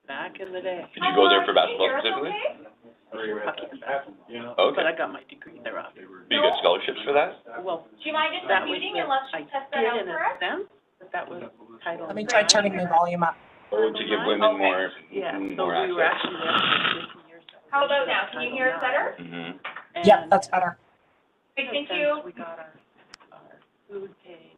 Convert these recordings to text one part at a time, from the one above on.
back in the day. Did you go there for basketball specifically? Hockey and basketball. Okay. But I got my degree thereafter. Did you get scholarships for that? Well, Do you mind just that was muting the, and let's I test that out did in for a us? sense, but that was Title Let me try turning my volume up. Oh, to give women more, Yeah, so more we were access. actually there for 50 years. How about now? Can you hear us better? Mm-hmm. Yeah, that's better. Big thank you. We got our food paid.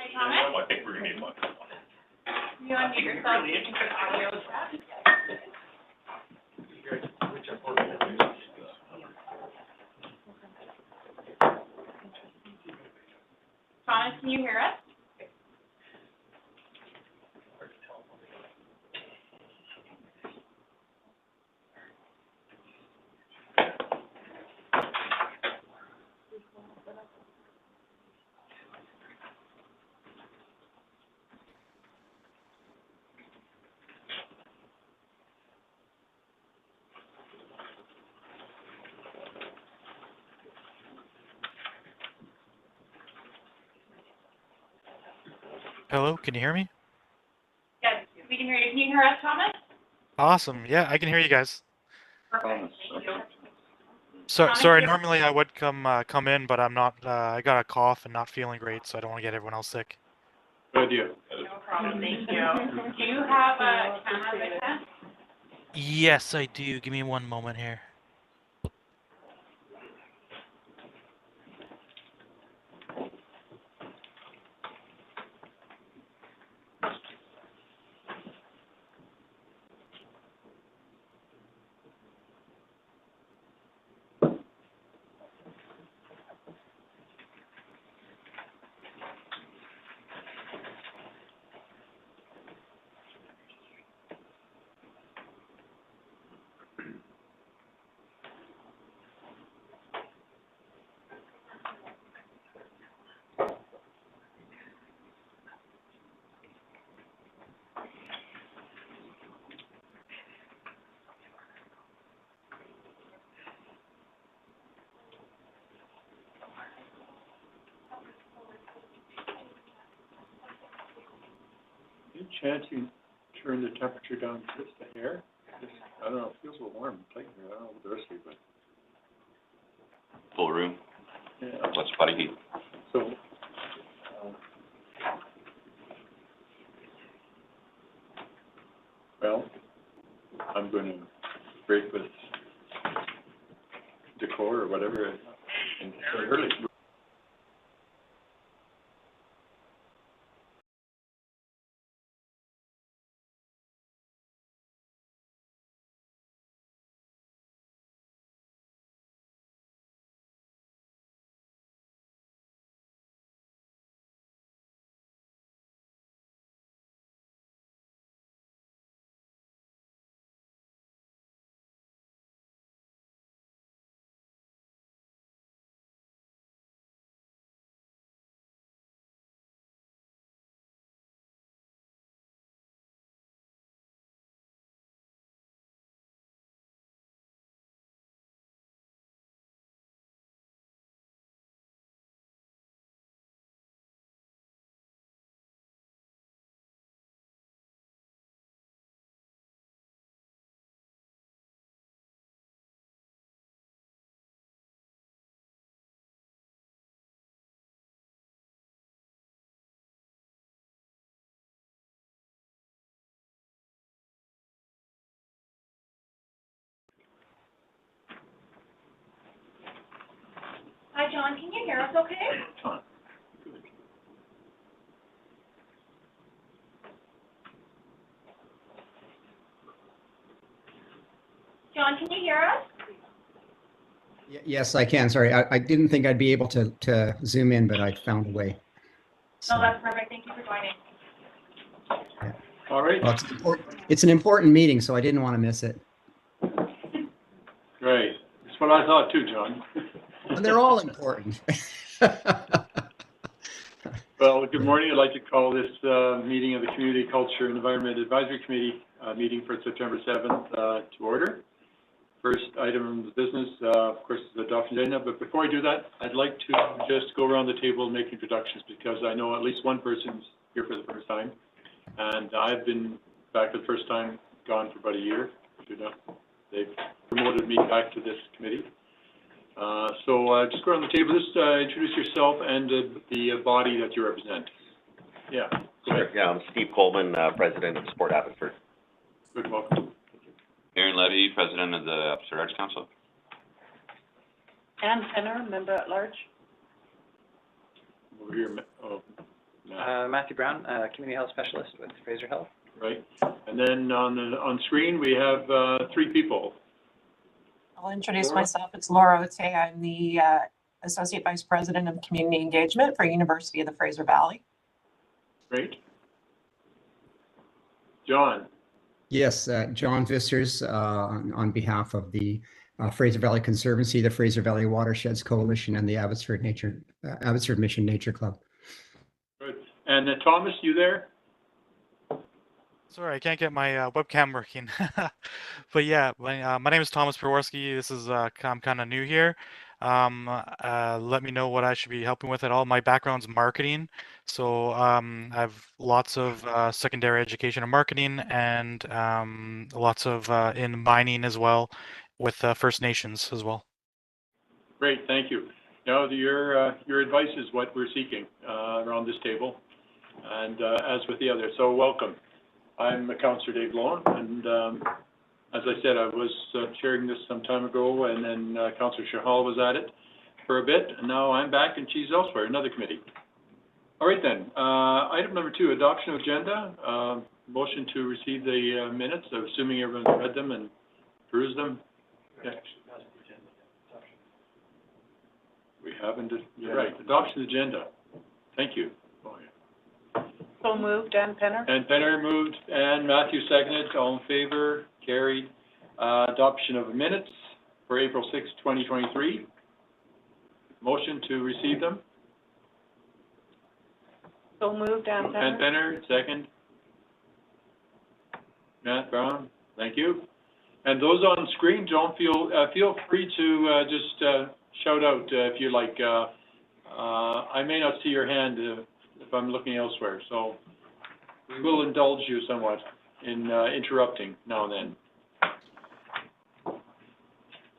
Hi, Thomas. I think we're gonna need one. You unmute yourself, you can put audio chat. Thomas, can you hear us? Hello, can you hear me? Yes, we can hear you. Can you hear us, Thomas? Awesome. Yeah, I can hear you guys. Perfect, thank you. Sorry, Thomas, normally I would come in, but I'm not. I got a cough and not feeling great, so I don't want to get everyone else sick. Good idea. No problem, thank you. Do you have a camera with us? Yes, I do. Give me one moment here. Any chance you turn the temperature down just a hair? Just, I don't know, it feels a little warm, tight here, I don't know what the rest of you, but, Full room, yeah. what's body heat? So, well, I'm going to break with decor or whatever, and early. Hi, John, can you hear us okay? Fine. Good. John, can you hear us? Yes, I can. Sorry, I didn't think I'd be able to zoom in, but I found a way. So, No, that's perfect, thank you for joining. All right, well, it's an important meeting, so I didn't want to miss it. great. That's what I thought too, John. And they're all important. Well, good morning. I'd like to call this meeting of the Community Culture and Environment Advisory Committee meeting for September 7th to order. First item of business, of course, is the adoption agenda. But before I do that, I'd like to just go around the table and make introductions because I know at least one person's here for the first time. And I've been back for the first time, gone for about a year. They've promoted me back to this committee. So just go around the table, just introduce yourself and the body that you represent. Yeah, go ahead. Yeah, I'm Steve Coleman, President of Sport Abbotsford. Good, welcome. Aaron Levy, President of the Abbotsford Arts Council. Ann Penner, member at large. Over here, oh, Matthew Brown, Community Health Specialist with Fraser Health. Right. And then on screen, we have, 3 people. I'll introduce Laura? myself. It's Laura Ote. I'm the Associate Vice President of Community Engagement for University of the Fraser Valley. Great. John? Yes, John Vissers, on behalf of the Fraser Valley Conservancy, the Fraser Valley Watersheds Coalition, and the Abbotsford Mission Nature Club. Good. And Thomas, you there? Sorry, I can't get my webcam working. But yeah, my name is Thomas Perworski. This is I'm kind of new here. Let me know what I should be helping with at all. My background's marketing, so I have lots of secondary education in marketing and lots of in mining as well, with First Nations as well. Great, thank you. Now, your advice is what we're seeking around this table, and as with the others. So welcome. I'm Councillor Dave Lohan, and as I said, I was chairing this some time ago, and then Councillor Shahal was at it for a bit, and now I'm back and she's elsewhere, another committee. All right then, item number 2, adoption of agenda. Motion to receive the minutes, assuming everyone's read them and perused them. Yeah. We haven't, you're right, adoption agenda. Thank you. Oh, yeah. So moved, Dan Penner? And Penner moved, and Matthew seconded, all in favor, carried. Adoption of minutes for April 6, 2023. Motion to receive them. So moved, Dan Penner? And Penner, second. Matt Brown, thank you. And those on screen, don't feel free to just shout out if you like. I may not see your hand if I'm looking elsewhere, so we will indulge you somewhat in interrupting now and then.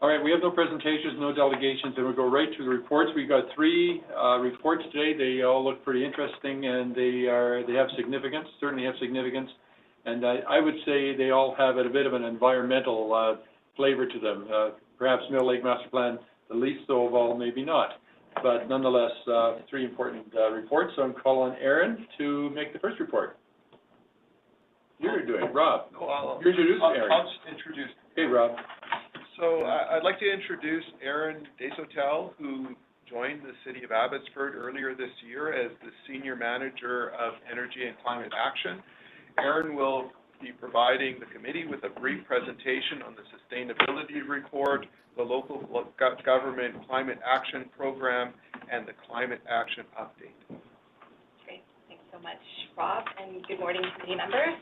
All right, we have no presentations, no delegations, and we'll go right to the reports. We've got 3 reports today. They all look pretty interesting, and they have significance, certainly have significance. And I would say they all have a bit of an environmental flavor to them. Perhaps Mill Lake Master Plan, the least so of all, maybe not. But nonetheless, 3 important reports. So I'm calling Aaron to make the first report. You're doing it, Rob. No, You're introducing Aaron. I'll just introduce. Hey, Rob. So I'd like to introduce Aaron Desautel, who joined the City of Abbotsford earlier this year as the Senior Manager of Energy and Climate Action. Aaron will be providing the committee with a brief presentation on the sustainability report, the local government climate action program, and the climate action update. Great. Thanks so much, Rob, and good morning, committee members.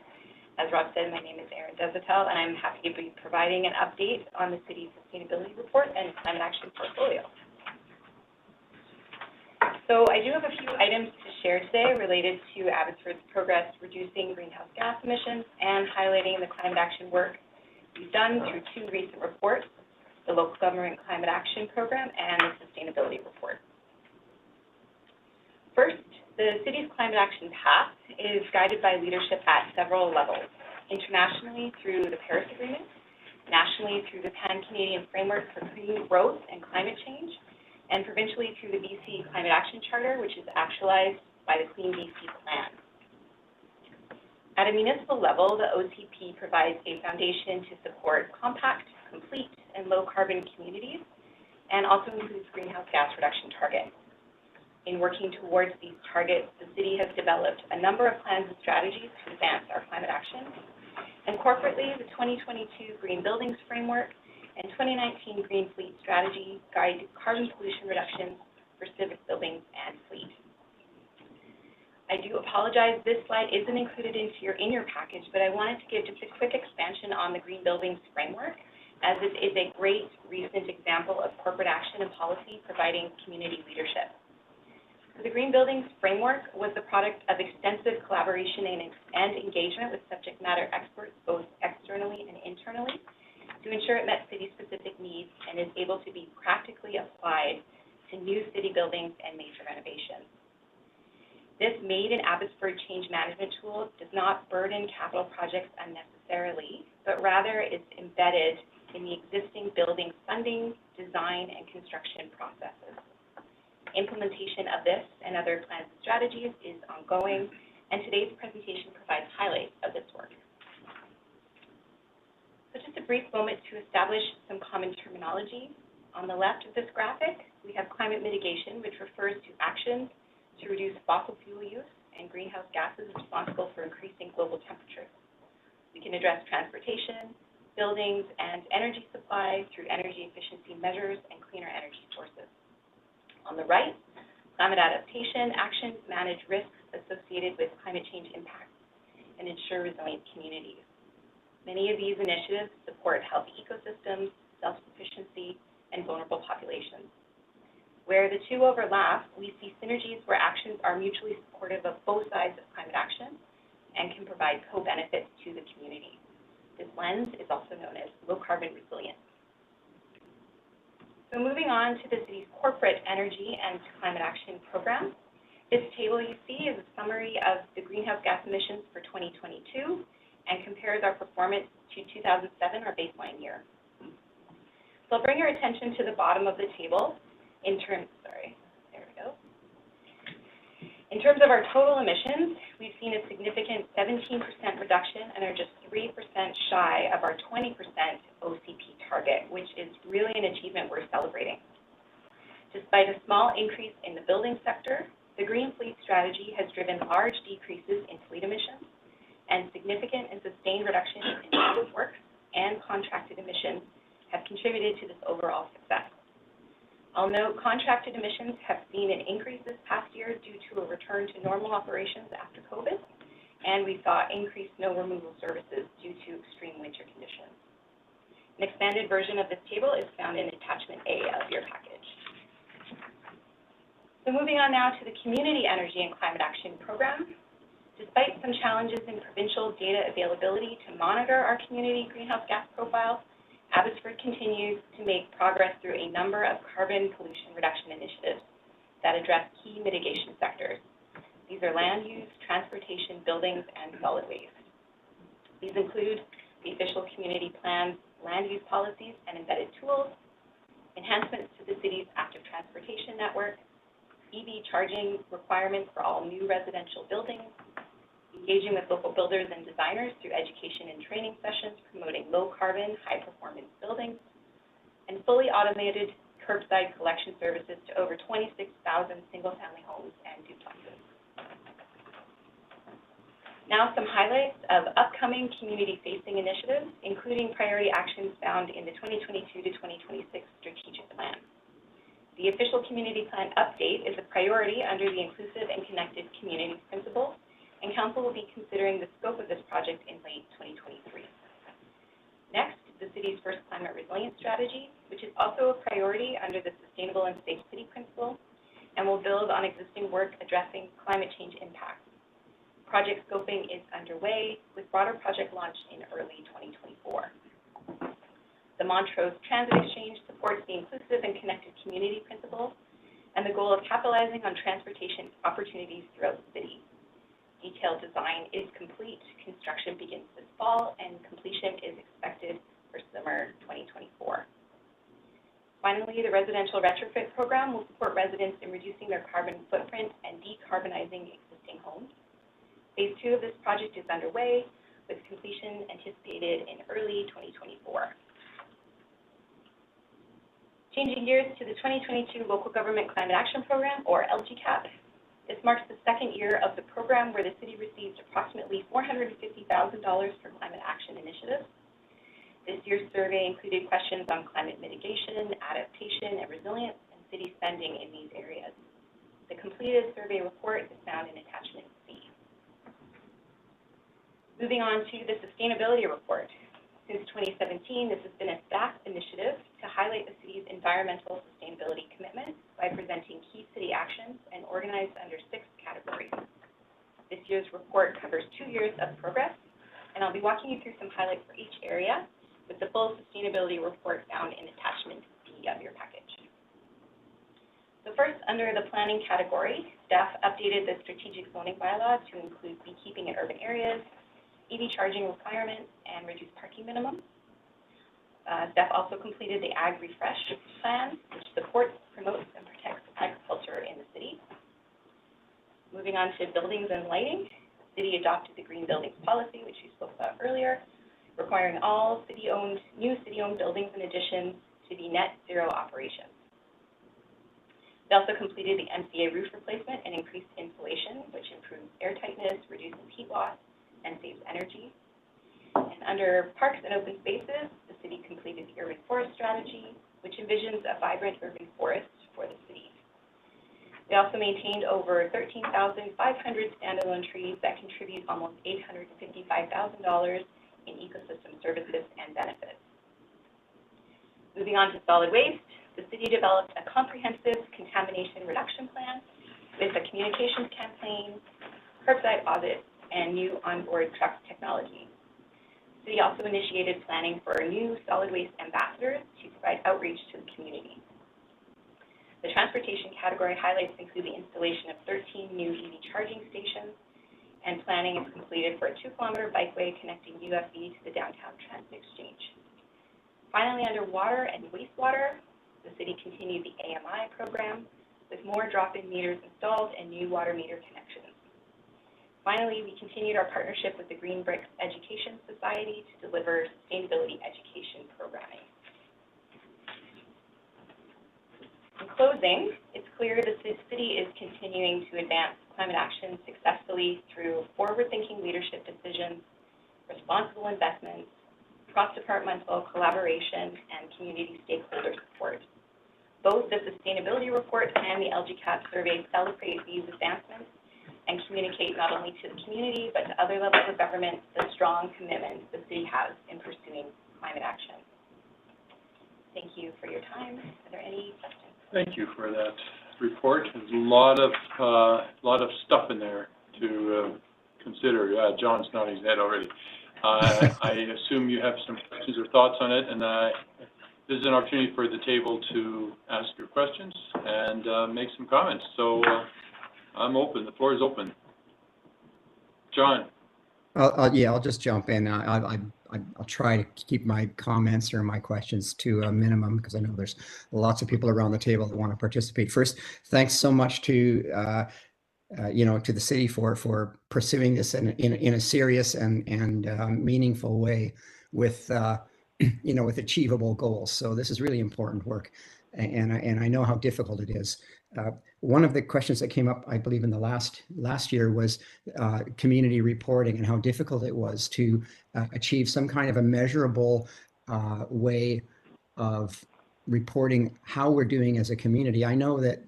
As Rob said, my name is Aaron Desautel, and I'm happy to be providing an update on the city's sustainability report and climate action portfolio. So I do have a few items to share today related to Abbotsford's progress reducing greenhouse gas emissions and highlighting the climate action work we've done through 2 recent reports, the Local Government Climate Action Program and the Sustainability Report. First, the city's climate action path is guided by leadership at several levels, internationally through the Paris Agreement, nationally through the Pan-Canadian Framework for Green Growth and Climate Change, and provincially through the BC Climate Action Charter, which is actualized by the Clean BC Plan. At a municipal level, the OCP provides a foundation to support compact, complete, and low-carbon communities, and also includes greenhouse gas reduction targets. In working towards these targets, the city has developed a number of plans and strategies to advance our climate action. And corporately, the 2022 Green Buildings Framework and 2019 Green Fleet Strategy guide carbon pollution reductions for civic buildings and fleet. I do apologize, this slide isn't included in your package, but I wanted to give just a quick expansion on the Green Buildings Framework, as it is a great recent example of corporate action and policy providing community leadership. So the Green Buildings Framework was the product of extensive collaboration and engagement with subject matter experts, both externally and internally, to ensure it met city-specific needs and is able to be practically applied to new city buildings and major renovations. This Made in Abbotsford change management tool does not burden capital projects unnecessarily, but rather is embedded in the existing building funding, design, and construction processes. Implementation of this and other plans and strategies is ongoing, and today's presentation provides highlights of this work. So just a brief moment to establish some common terminology. On the left of this graphic, we have climate mitigation, which refers to actions to reduce fossil fuel use and greenhouse gases responsible for increasing global temperatures. We can address transportation, buildings, and energy supply through energy efficiency measures and cleaner energy sources. On the right, climate adaptation actions manage risks associated with climate change impacts and ensure resilient communities. Many of these initiatives support healthy ecosystems, self-sufficiency, and vulnerable populations. Where the two overlap, we see synergies where actions are mutually supportive of both sides of climate action and can provide co-benefits to the community. This lens is also known as low-carbon resilience. So moving on to the city's corporate energy and climate action program. This table you see is a summary of the greenhouse gas emissions for 2022 and compares our performance to 2007, our baseline year. So I'll bring your attention to the bottom of the table in terms of our total emissions. We've seen a significant 17% reduction and are just 3% shy of our 20% OCP target, which is really an achievement we're celebrating. Despite a small increase in the building sector, the Green Fleet strategy has driven large decreases in fleet emissions, and significant and sustained reductions in public works and contracted emissions have contributed to this overall success. I'll note contracted emissions have seen an increase this past year due to a return to normal operations after COVID, and we saw increased snow removal services due to extreme winter conditions. An expanded version of this table is found in attachment A of your package. So moving on now to the Community Energy and Climate Action Program. Despite some challenges in provincial data availability to monitor our community greenhouse gas profile, Abbotsford continues to make progress through a number of carbon pollution reduction initiatives that address key mitigation sectors. These are land use, transportation, buildings, and solid waste. These include the official community plans, land use policies, and embedded tools, enhancements to the city's active transportation network, EV charging requirements for all new residential buildings, engaging with local builders and designers through education and training sessions promoting low-carbon, high-performance buildings, and fully automated curbside collection services to over 26,000 single-family homes and duplexes. Now some highlights of upcoming community-facing initiatives, including priority actions found in the 2022 to 2026 strategic plan. The official community plan update is a priority under the Inclusive and Connected Communities Principles, and Council will be considering the scope of this project in late 2023. Next, the city's first climate resilience strategy, which is also a priority under the Sustainable and Safe City Principle, and will build on existing work addressing climate change impacts. Project scoping is underway, with broader project launch in early 2024. The Montrose Transit Exchange supports the Inclusive and Connected Community Principles and the goal of capitalizing on transportation opportunities throughout the city. Detailed design is complete, construction begins this fall, and completion is expected for summer 2024. Finally, the residential retrofit program will support residents in reducing their carbon footprint and decarbonizing existing homes. Phase 2 of this project is underway, with completion anticipated in early 2024. Changing gears to the 2022 Local Government Climate Action Program, or LGCAP. This marks the second year of the program where the city received approximately $450,000 for climate action initiatives. This year's survey included questions on climate mitigation, adaptation, and resilience, and city spending in these areas. The completed survey report is found in attachment C. Moving on to the sustainability report. Since 2017, this has been a staff initiative to highlight the city's environmental sustainability commitment by presenting key city actions and organized under 6 categories. This year's report covers 2 years of progress, and I'll be walking you through some highlights for each area, with the full sustainability report found in attachment D of your package. So first, under the planning category, staff updated the strategic zoning bylaw to include beekeeping in urban areas, EV charging requirements, and reduced parking minimums. Staff also completed the Ag Refresh Plan, which supports, promotes, and protects agriculture Moving on to buildings and lighting, the city adopted the Green Buildings Policy, which you spoke about earlier, requiring all new city-owned buildings and additions to be net zero operations. They also completed the MCA roof replacement and increased insulation, which improves air tightness, reduces heat loss, and saves energy. And under parks and open spaces, the city completed the urban forest strategy, which envisions a vibrant urban forest for the city. They also maintained over 13,500 standalone trees that contribute almost $855,000 in ecosystem services and benefits. Moving on to solid waste, the city developed a comprehensive contamination reduction plan with a communications campaign, curbside audits, and new onboard truck technology. The city also initiated planning for new solid waste ambassadors to provide outreach to the community. The transportation category highlights include the installation of 13 new EV charging stations, and planning is completed for a 2-kilometer bikeway connecting UFE to the downtown transit exchange. Finally, under water and wastewater, the city continued the AMI program with more drop-in meters installed and new water meter connections. Finally, we continued our partnership with the Green Bricks Education Society to deliver sustainability education programming. In closing, it's clear that the city is continuing to advance climate action successfully through forward-thinking leadership decisions, responsible investments, cross-departmental collaboration, and community stakeholder support. Both the sustainability report and the LGCAP survey celebrate these advancements and communicate not only to the community, but to other levels of government the strong commitment the city has in pursuing climate action. Thank you for your time. Are there any questions? Thank you for that report. There's a lot of stuff in there to consider. John's nodding his head already. I assume you have some questions or thoughts on it, and this is an opportunity for the table to ask your questions and make some comments. So I'm open. The floor is open. John. Yeah, I'll just jump in. I'll try to keep my comments or my questions to a minimum because I know there's lots of people around the table that want to participate. First, thanks so much to to the city for pursuing this in a serious and meaningful way with with achievable goals. So this is really important work, and I know how difficult it is. One of the questions that came up, I believe, in the last year was community reporting and how difficult it was to achieve some kind of a measurable way of reporting how we're doing as a community. I know that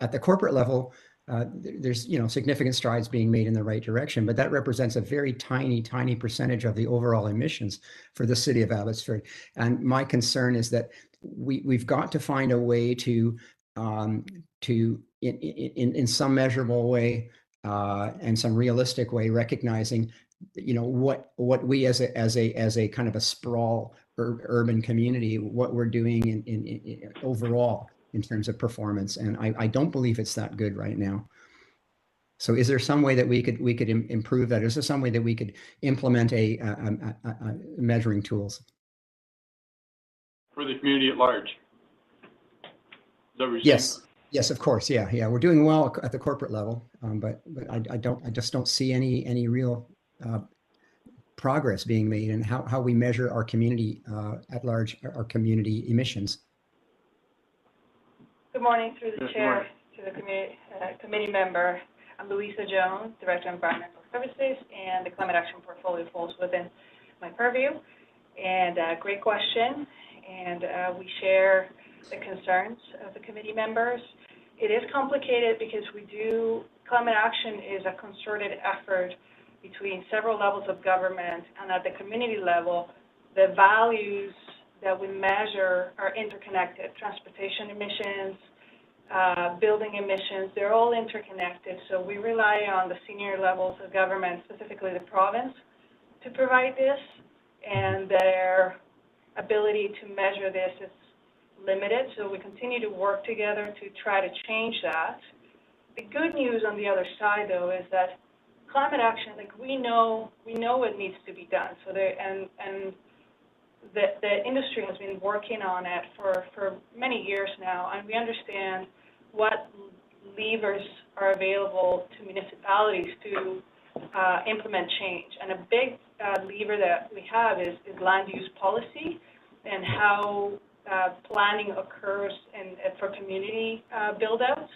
at the corporate level, there's significant strides being made in the right direction, but that represents a very tiny percentage of the overall emissions for the city of Abbotsford. And my concern is that we've got to find a way to in some measurable way and some realistic way, recognizing what we as a kind of a sprawl urban community, what we're doing in overall in terms of performance. And I don't believe it's that good right now. So is there some way that we could improve that? Is there some way that we could implement a measuring tools For the community at large? Is that what you're saying? Yes, of course. Yeah. We're doing well at the corporate level, but I just don't see any real progress being made in how we measure our community at large, our community emissions. Good morning, through the Good chair, morning. to the committee member. I'm Louisa Jones, Director of Environmental Services, and the Climate Action Portfolio falls within my purview. And great question, and we share the concerns of the committee members. It is complicated because climate action is a concerted effort between several levels of government, and at the community level, the values that we measure are interconnected. Transportation emissions, building emissions, they're all interconnected. So we rely on the senior levels of government, specifically the province, to provide this, and their ability to measure this is limited. So we continue to work together to try to change that. The good news on the other side, though, is that climate action, we know what needs to be done. So the industry has been working on it for many years now, and we understand what levers are available to municipalities to implement change. And a big lever that we have is land use policy and how planning occurs for community build-outs.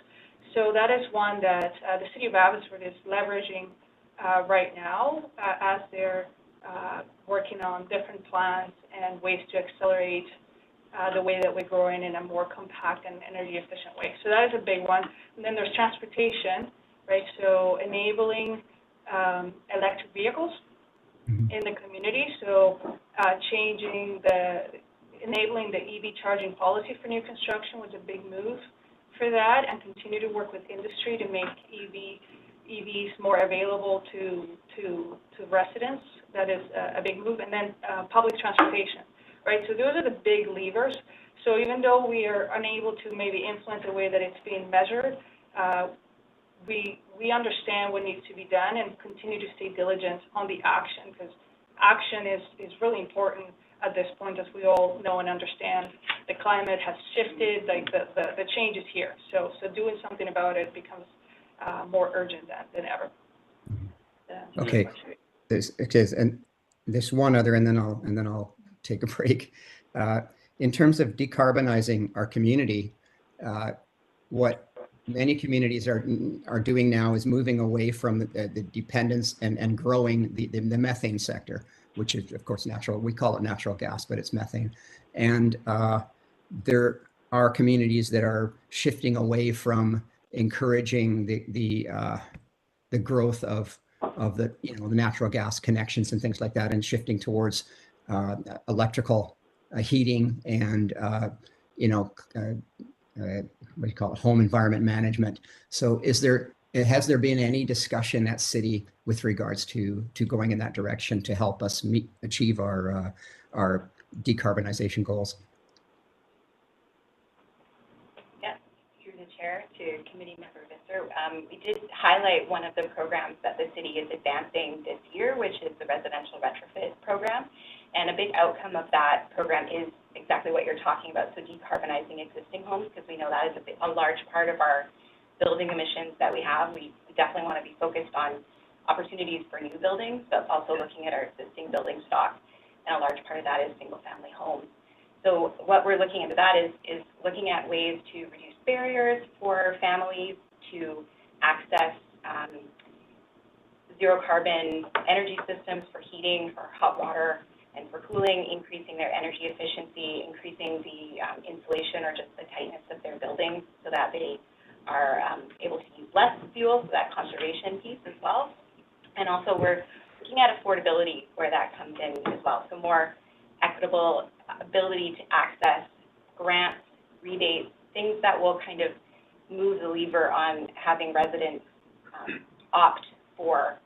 So that is one that the City of Abbotsford is leveraging right now as they're working on different plans and ways to accelerate the way that we're growing in a more compact and energy efficient way. So that is a big one. And then there's transportation, right? So enabling electric vehicles in the community. So enabling the EV charging policy for new construction was a big move for that, and continue to work with industry to make EVs more available to residents. That is a big move. And then public transportation, right? So those are the big levers. So even though we are unable to maybe influence the way that it's being measured, we understand what needs to be done and continue to stay diligent on the action, because action is really important at this point, as we all know and understand. The climate has shifted, like the change is here. So doing something about it becomes more urgent than ever. Okay. And this one other, and then I'll take a break. In terms of decarbonizing our community, what many communities are doing now is moving away from the dependence and growing the methane sector, which is, of course, natural. We call it natural gas, but it's methane. And there are communities that are shifting away from encouraging the growth of the the natural gas connections and things like that, and shifting towards electrical heating and what do you call it, home environment management. So has there been any discussion at City with regards to going in that direction to help us achieve our decarbonization goals? Yes, through the chair to Committee Member Visser. We did highlight one of the programs that the city is advancing this year, which is the residential retrofit program. And a big outcome of that program is exactly what you're talking about, so decarbonizing existing homes, because we know that is a large part of our building emissions that we have. We definitely want to be focused on opportunities for new buildings, but also looking at our existing building stock, and a large part of that is single-family homes. So what we're looking into that is looking at ways to reduce barriers for families to access zero-carbon energy systems for heating, for hot water, and for cooling, increasing their energy efficiency, increasing the insulation or just the tightness of their buildings so that they are able to use less fuel, so that conservation piece as well. And also we're looking at affordability where that comes in as well. So more equitable ability to access grants, rebates, things that will kind of move the lever on having residents opt for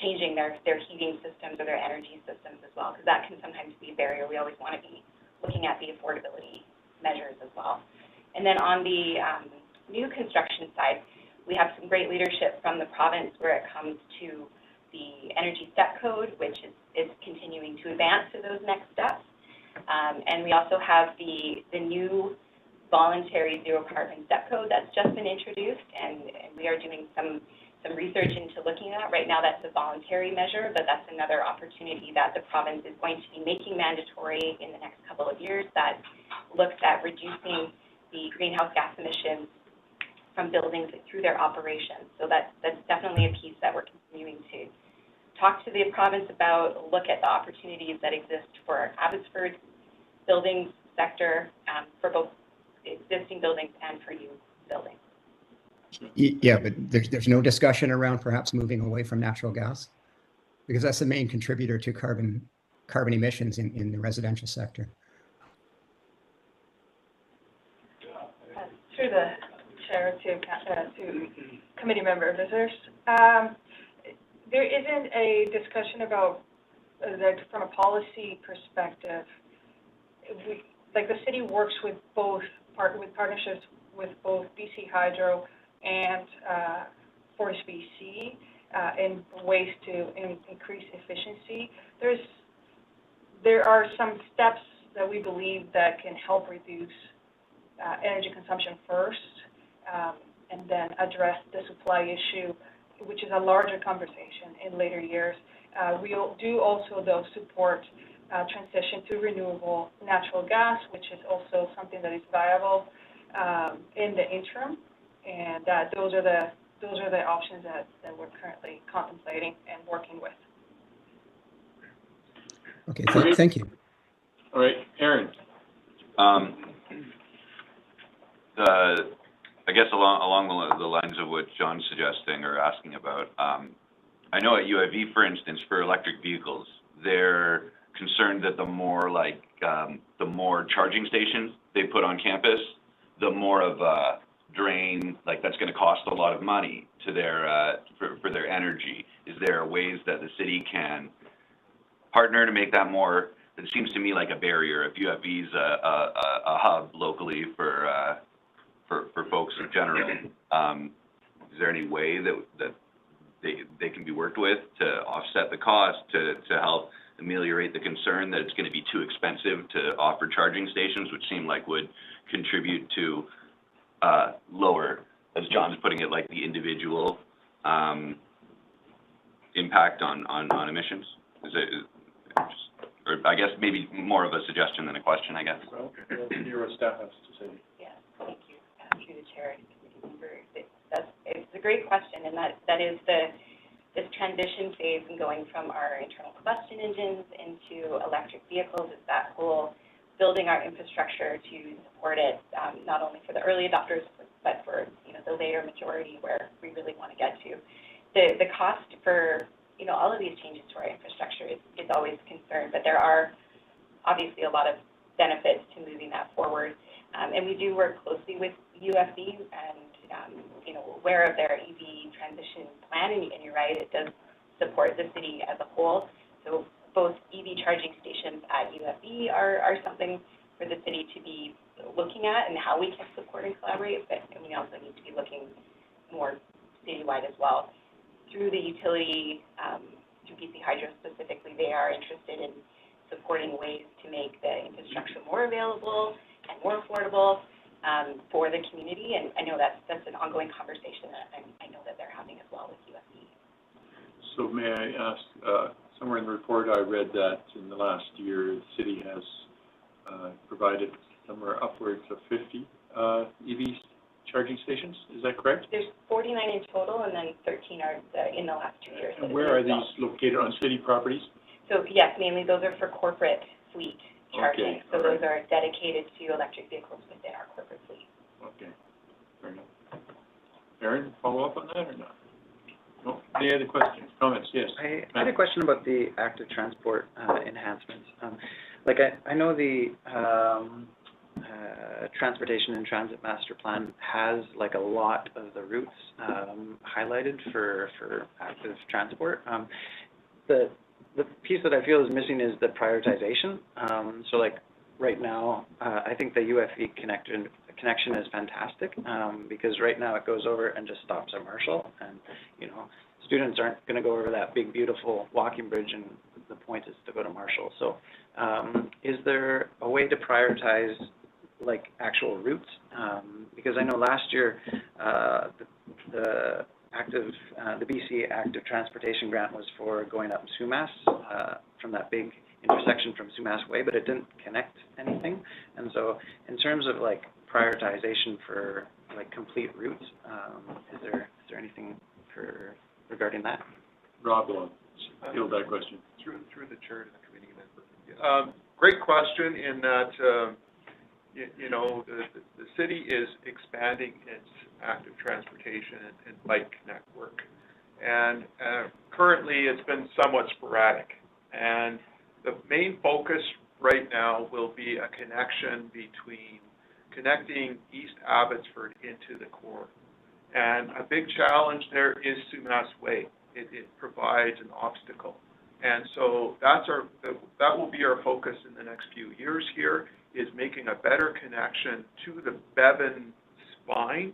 changing their heating systems or their energy systems as well, because that can sometimes be a barrier. We always want to be looking at the affordability measures as well. And then on the new construction side, we have some great leadership from the province where it comes to the energy step code, which is continuing to advance to those next steps. And we also have the new voluntary zero carbon step code that's just been introduced, and we are doing some research into looking at. Right now that's a voluntary measure, but that's another opportunity that the province is going to be making mandatory in the next couple of years, that looks at reducing the greenhouse gas emissions from buildings through their operations. So that's definitely a piece that we're continuing to talk to the province about, look at the opportunities that exist for Abbotsford buildings sector, for both existing buildings and for new buildings. Yeah, but there's no discussion around perhaps moving away from natural gas, because that's the main contributor to carbon emissions in the residential sector. Through the chair to committee member visitors, there isn't a discussion about that from a policy perspective. Like the city works with partnerships with both BC Hydro and Forest BC in ways to increase efficiency. There are some steps that we believe that can help reduce energy consumption first, and then address the supply issue, which is a larger conversation in later years. We do also, though, support transition to renewable natural gas, which is also something that is viable in the interim, and those are the options that we're currently contemplating and working with. Okay, thank you. All right, Aaron. I guess along the lines of what John's suggesting or asking about, I know at UIV, for instance, for electric vehicles, they're concerned that the more charging stations they put on campus, the more of a drain, like that's going to cost a lot of money to their for their energy. Is there ways that the city can partner to make that more? It seems to me like a barrier. If UIV is a hub locally for folks in general, is there any way that they can be worked with to offset the cost, to help ameliorate the concern that it's going to be too expensive to offer charging stations, which seem like would contribute to lower, as John's putting it, like the individual impact on emissions? Or I guess maybe more of a suggestion than a question, I guess. Well, we'll hear what staff has to say. Yes, thank you. Through the chair and committee member. It's a great question, and that is this transition phase in going from our internal combustion engines into electric vehicles. Is that whole building our infrastructure to support it, not only for the early adopters, but for the later majority where we really want to get to. The cost for all of these changes to our infrastructure is always a concern, but there are obviously a lot of benefits to moving that forward. And we do work closely with UFB and, aware of their EV transition plan, and you're right, it does support the city as a whole. So both EV charging stations at UFB are something for the city to be looking at and how we can support and collaborate, but we also need to be looking more citywide as well. Through the utility, through BC Hydro specifically, they are interested in supporting ways to make the infrastructure more available and more affordable for the community, and I know that's an ongoing conversation that I know that they're having as well with UFB. So may I ask, somewhere in the report I read that in the last year the city has provided somewhere upwards of 50 EV charging stations. Is that correct? There's 49 in total, and then 13 are in the last 2 years. And where are these located? On city properties? So yes, mainly those are for corporate fleet charging. Okay, so those are dedicated to electric vehicles within our corporate fleet. Okay, fair enough. Aaron, follow up on that or not? No? Any other questions, comments? Yes. I had a question about the active transport enhancements. I know the Transportation and Transit Master Plan has a lot of the routes highlighted for active transport. The piece that I feel is missing is the prioritization. Right now, I think the UFE connection is fantastic because right now it goes over and just stops at Marshall, and students aren't going to go over that big beautiful walking bridge, and the point is to go to Marshall. So is there a way to prioritize actual routes? Because I know last year the BC Active Transportation Grant was for going up Sumas from that big intersection from Sumas Way, but it didn't connect anything. And so in terms of prioritization for complete routes, is there anything regarding that? Rob will field that question. Through the chair to the committee member. Great question in that, the city is expanding its active transportation and bike network. And currently it's been somewhat sporadic. And the main focus right now will be a connection between connecting East Abbotsford into the core. And a big challenge there is Sumas Way. It provides an obstacle. And so that will be our focus in the next few years here, is making a better connection to the Bevan spine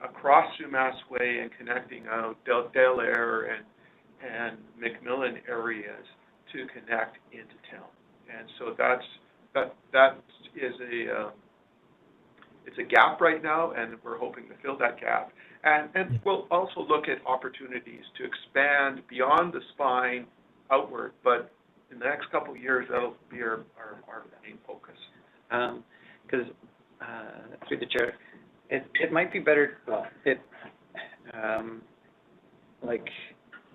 across Sumas Way and connecting out Del Air and McMillan areas to connect into town. And so that is it's a gap right now, and we're hoping to fill that gap. And we'll also look at opportunities to expand beyond the spine outward, but in the next couple of years, that'll be our main focus. Because through the chair, it might be better, well, like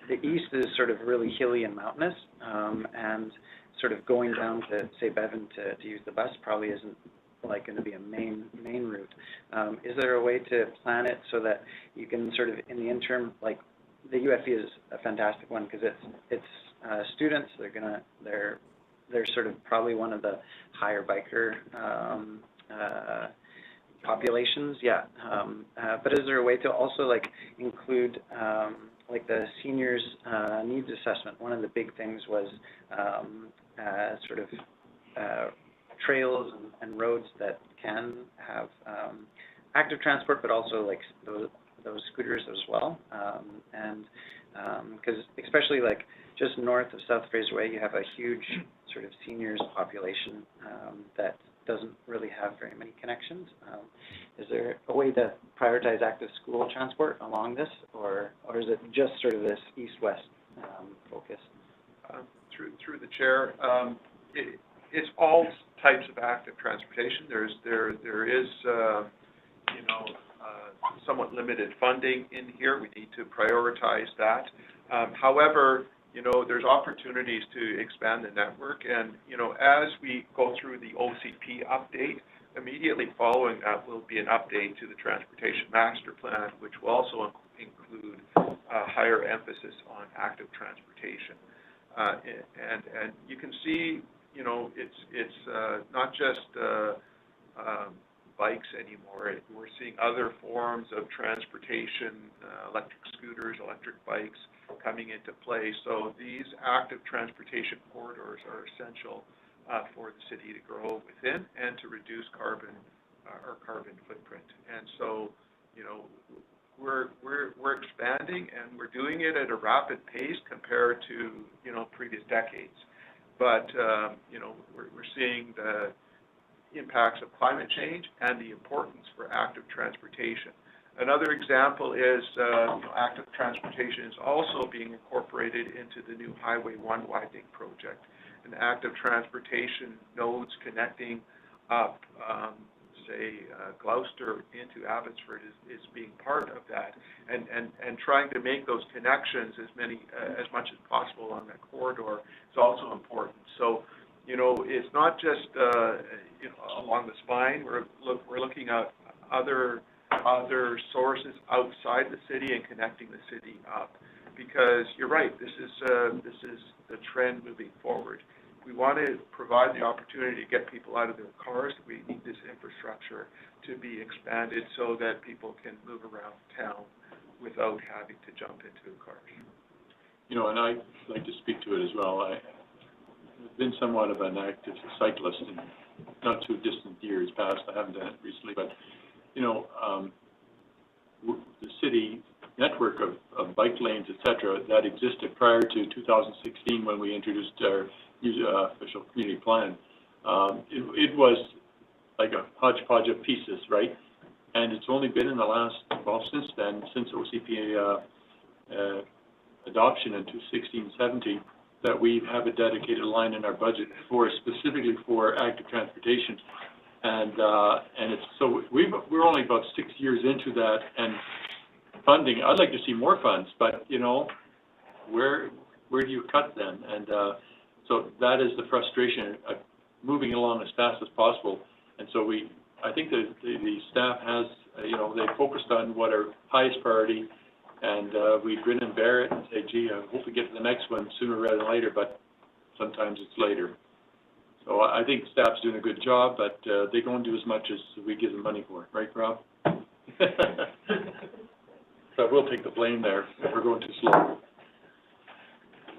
the east is sort of really hilly and mountainous, and sort of going down to, say, Bevan to use the bus probably isn't like going to be a main route. Is there a way to plan it so that you can sort of, in the interim, like the UFE is a fantastic one because it's students, they're sort of probably one of the higher biker populations, yeah. But is there a way to also like include like the seniors needs assessment? One of the big things was sort of trails and roads that can have active transport, but also like those scooters as well. And because especially like just north of South Fraser Way, you have a huge sort of seniors population that doesn't really have very many connections. Is there a way to prioritize active school transport along this, or is it just sort of this east-west focus? Through the chair, it's all types of active transportation. There is somewhat limited funding in here. We need to prioritize that. However, there's opportunities to expand the network, and as we go through the OCP update, immediately following that will be an update to the Transportation Master Plan, which will also include a higher emphasis on active transportation. And you can see, it's not just bikes anymore. We're seeing other forms of transportation, electric scooters, electric bikes coming into play. So these active transportation corridors are essential for the city to grow within and to reduce our carbon footprint. And so, we're expanding, and we're doing it at a rapid pace compared to previous decades. But we're seeing the impacts of climate change and the importance for active transportation. Another example is active transportation is also being incorporated into the new Highway 1 widening project. And active transportation nodes connecting up, say, Gloucester into Abbotsford is being part of that, and trying to make those connections as much as possible on that corridor is also important. So, it's not just along the spine. We're looking at other sources outside the city and connecting the city up, because you're right. This is the trend moving forward. We want to provide the opportunity to get people out of their cars. We need this infrastructure to be expanded so that people can move around town without having to jump into cars. And I'd like to speak to it as well. I've been somewhat of an active cyclist in not too distant years past. I haven't done it recently, but the city network of bike lanes, etc., that existed prior to 2016 when we introduced our official community plan. It was like a hodgepodge of pieces, right? And it's only been in the last, since then, since OCP adoption in 2016-17, that we have a dedicated line in our budget specifically for active transportation. And it's so we're only about 6 years into that, and funding. I'd like to see more funds, but where do you cut then? And so that is the frustration, moving along as fast as possible. And so I think the staff has, they focused on what are highest priority, and we grin and bear it and say, gee, I hope we get to the next one sooner rather than later, but sometimes it's later. So I think staff's doing a good job, but they don't do as much as we give them money for, right, Rob? So we'll take the blame there if we're going too slow.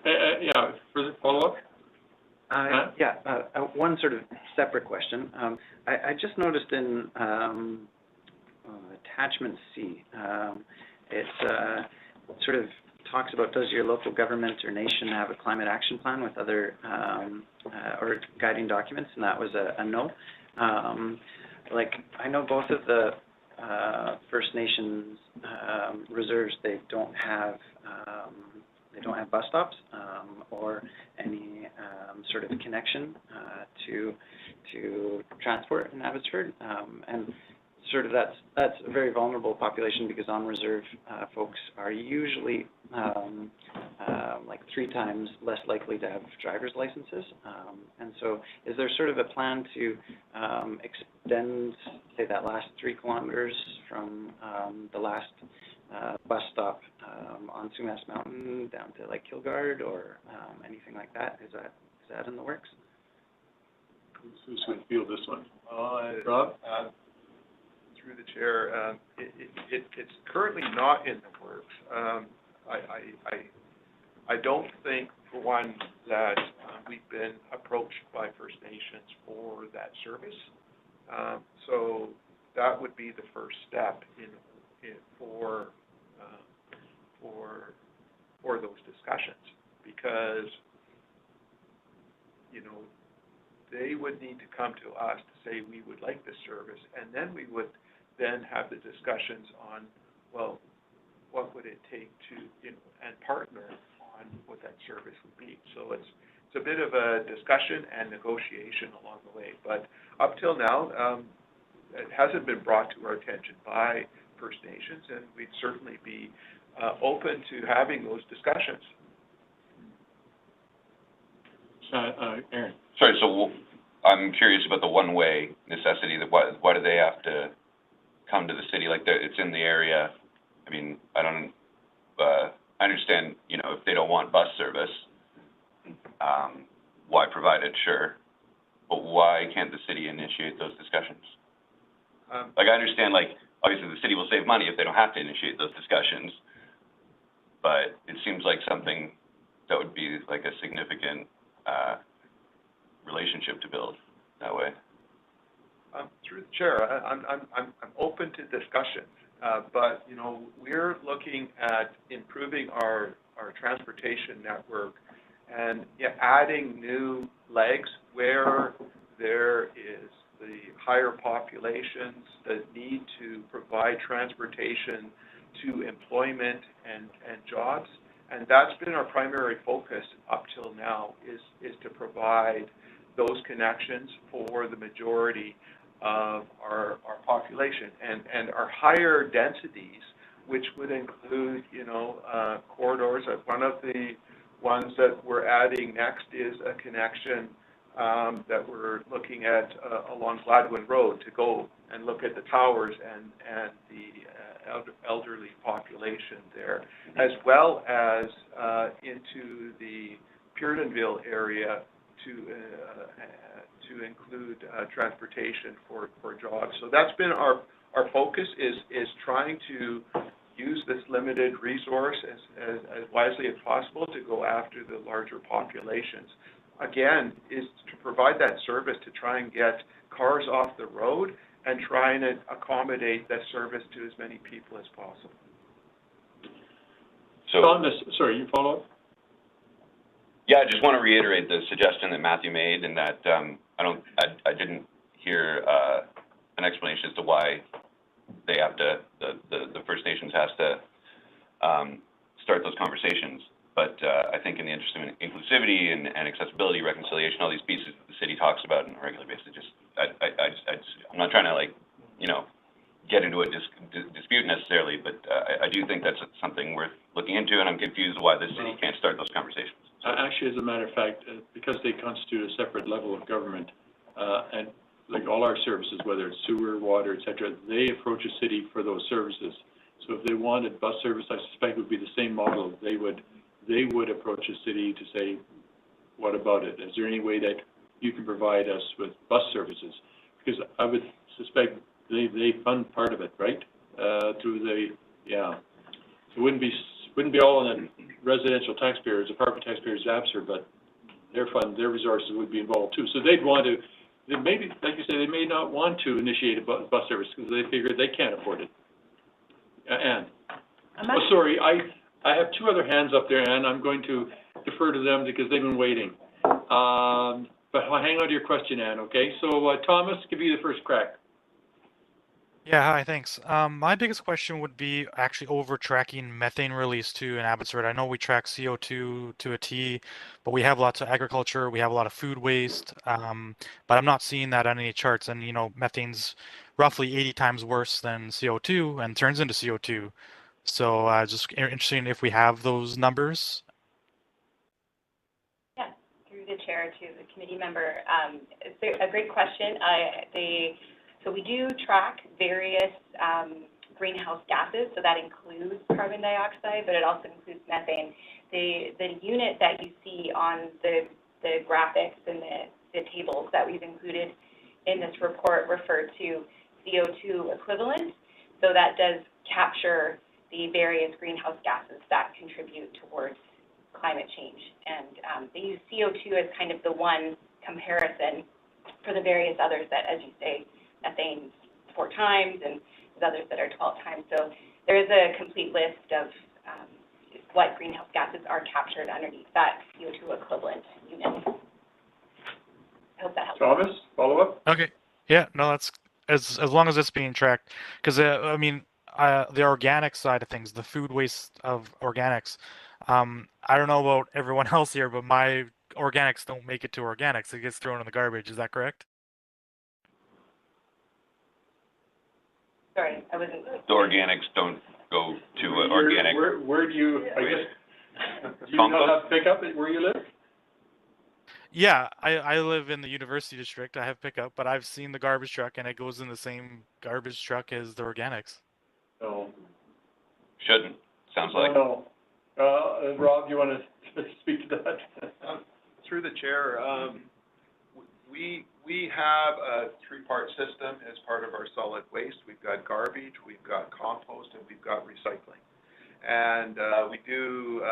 Yeah, further follow-up? One sort of separate question. I just noticed in attachment C, it sort of talks about, does your local government or nation have a climate action plan with other or guiding documents, and that was a no. like, I know both of the First Nations reserves, they don't have bus stops or any sort of connection to transport in Abbotsford, and sort of that's a very vulnerable population because on reserve folks are usually like 3 times less likely to have driver's licenses, and so is there sort of a plan to extend, say, that last 3 kilometers from the last bus stop on Sumas Mountain down to like Kilgard or anything like that? Is that in the works? Who's going to field this one? Rob? Through the chair, it's currently not in the works. I don't think, for one, that we've been approached by First Nations for that service. So that would be the first step for those discussions, because they would need to come to us to say we would like this service, and then we would then have the discussions on, well, what would it take to, and partner on what that service would be. So it's a bit of a discussion and negotiation along the way. But up till now, it hasn't been brought to our attention by First Nations, and we'd certainly be open to having those discussions. Aaron. Sorry, so I'm curious about the one-way necessity. Why do they have to come to the city? Like, it's in the area. I mean, I understand, if they don't want bus service, why provide it? Sure. But why can't the city initiate those discussions? I understand, obviously the city will save money if they don't have to initiate those discussions, but it seems like something that would be like a significant relationship to build that way. Through the chair, I'm open to discussion, but we're looking at improving our transportation network and adding new legs where there is the higher populations that need to provide transportation to employment and jobs, and that's been our primary focus up till now, is to provide those connections for the majority of our population, and our higher densities, which would include corridors. One of the ones that we're adding next is a connection that we're looking at along Gladwin Road to go and look at the towers and the elderly population there, as well as into the Puritanville area to include transportation for jobs. So that's been our focus, is trying to use this limited resource as wisely as possible to go after the larger populations. Again, is to provide that service to try and get cars off the road and try and accommodate that service to as many people as possible. So, Thomas, sorry, you follow up? Yeah, I just want to reiterate the suggestion that Matthew made, and that I didn't hear an explanation as to why they have to, the First Nations has to start those conversations. But I think in the interest of inclusivity and accessibility, reconciliation, all these pieces that the city talks about on a regular basis, I'm not trying to get into a dispute necessarily, but I do think that's something worth looking into, and I'm confused why the city can't start those conversations. Actually, as a matter of fact, because they constitute a separate level of government, and like all our services, whether it's sewer, water, et cetera, they approach a city for those services. So if they wanted bus service, I suspect it would be the same model. They would approach a city to say, what about it? Is there any way that you can provide us with bus services? Because I would suspect they fund part of it, right? Through the, it wouldn't be all on the residential taxpayers, apartment taxpayers, Abbotsford, but their resources would be involved too. So they'd want to, maybe, like you say, they may not want to initiate a bus service because they figure they can't afford it. Anne? Oh, sorry, I have 2 other hands up there, and I'm going to defer to them because they've been waiting. But I'll hang on to your question, Anne, okay? So, Thomas, give you the first crack. Yeah, hi, thanks. My biggest question would be actually over tracking methane release too in Abbotsford. I know we track CO2 to a T, but we have lots of agriculture, we have a lot of food waste, but I'm not seeing that on any charts. And methane's roughly 80 times worse than CO2 and turns into CO2. So just interesting if we have those numbers. Yeah, through the chair to the committee member. It's a great question. So we do track various greenhouse gases, so that includes carbon dioxide, but it also includes methane. The unit that you see on the graphics and the tables that we've included in this report refer to CO2 equivalent, so that does capture the various greenhouse gases that contribute towards climate change. And they use CO2 as kind of the one comparison for the various others that, as you say, methane 4 times and there's others that are 12 times. So there is a complete list of what greenhouse gases are captured underneath that CO2 equivalent unit. I hope that helps. Thomas, follow up? Okay. Yeah, no, that's as long as it's being tracked, because I mean, the organic side of things, the food waste of organics. I don't know about everyone else here, but my organics don't make it to organics. It gets thrown in the garbage. Is that correct? Sorry, I wasn't. The organics don't go to organic. Where do you, I guess, do you Compost? not have pickup where you live? Yeah, I live in the University District. I have pickup, but I've seen the garbage truck, and it goes in the same garbage truck as the organics. No. Shouldn't, sounds like. No. Rob, you want to speak to that? Through the chair, we have a 3-part system as part of our solid waste. We've got garbage, we've got compost, and we've got recycling. And we do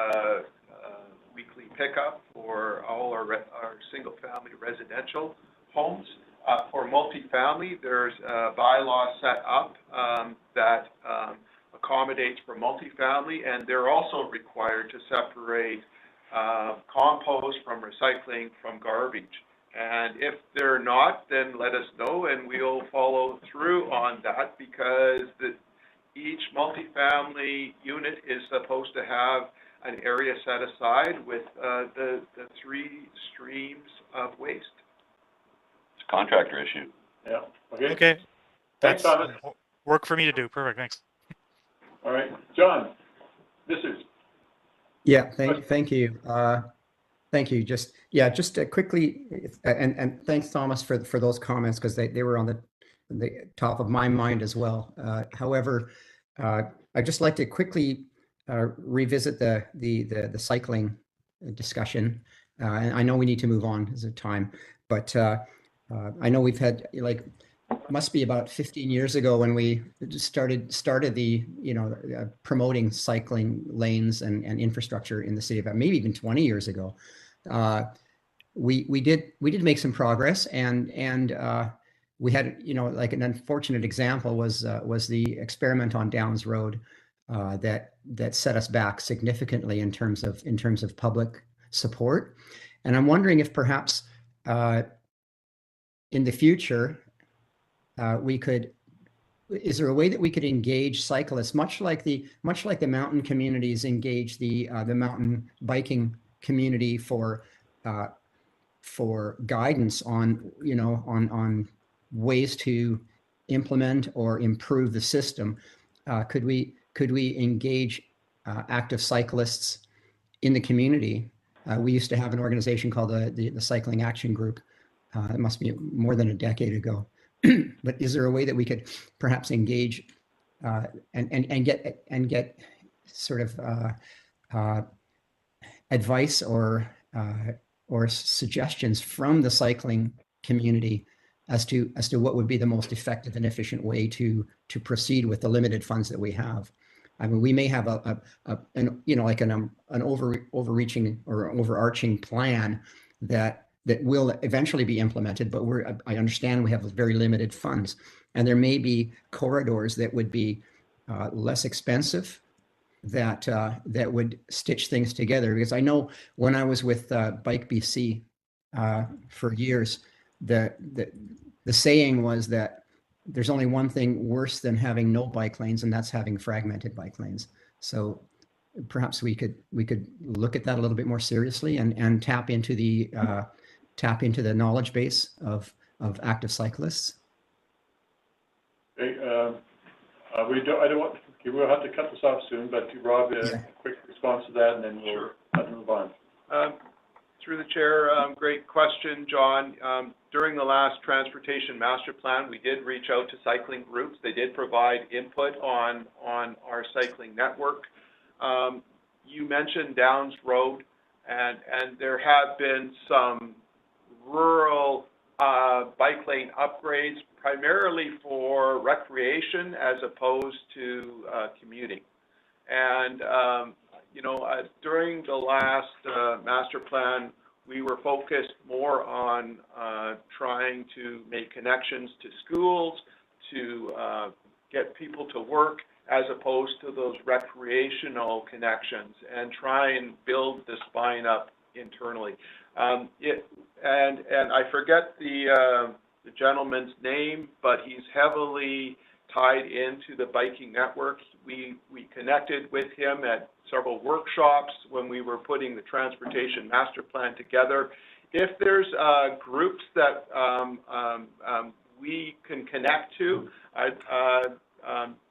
weekly pickup for all our single-family residential homes. For multifamily, there's a bylaw set up that accommodates for multifamily, and they're also required to separate compost from recycling from garbage. And if they're not, then let us know, and we'll follow through on that, because each multifamily unit is supposed to have an area set aside with the 3 streams of waste. It's a contractor issue. Yeah, okay. Okay. Thanks, That's Thomas. work for me to do. Perfect. Thanks. All right, John, this is. Yeah, thank you. Thank you. Just quickly, and thanks, Thomas, for those comments, because they were on the top of my mind as well. However, I'd just like to quickly revisit the cycling discussion. And I know we need to move on as a time, but I know we've had, like, must be about 15 years ago when we just started the promoting cycling lanes and infrastructure in the city. About maybe even 20 years ago, we did make some progress, and we had, like, an unfortunate example was the experiment on Downs Road that set us back significantly in terms of public support. And I'm wondering if perhaps in the future is there a way that we could engage cyclists, much like the mountain communities engage the mountain biking community for guidance on on ways to implement or improve the system? Could we engage active cyclists in the community? We used to have an organization called the Cycling Action Group. It must be more than a decade ago. But is there a way that we could perhaps engage and get sort of advice or suggestions from the cycling community as to what would be the most effective and efficient way to proceed with the limited funds that we have? I mean, we may have an overreaching or overarching plan that will eventually be implemented, but I understand we have very limited funds, and there may be corridors that would be less expensive that would stitch things together. Because I know when I was with Bike BC for years, the saying was that there's only one thing worse than having no bike lanes, and that's having fragmented bike lanes. So perhaps we could look at that a little bit more seriously and tap into the knowledge base of active cyclists. Okay, we'll have to cut this off soon, but Rob, a quick response to that, and then we'll move on. Through the chair, great question, John. During the last transportation master plan, we did reach out to cycling groups. They did provide input on our cycling network. You mentioned Downs Road, and there have been some rural bike lane upgrades, primarily for recreation as opposed to commuting. And during the last master plan, we were focused more on trying to make connections to schools, to get people to work, as opposed to those recreational connections, and try and build the spine up internally. And I forget the gentleman's name, but he's heavily tied into the biking network. We connected with him at several workshops when we were putting the transportation master plan together. If there's groups that we can connect to,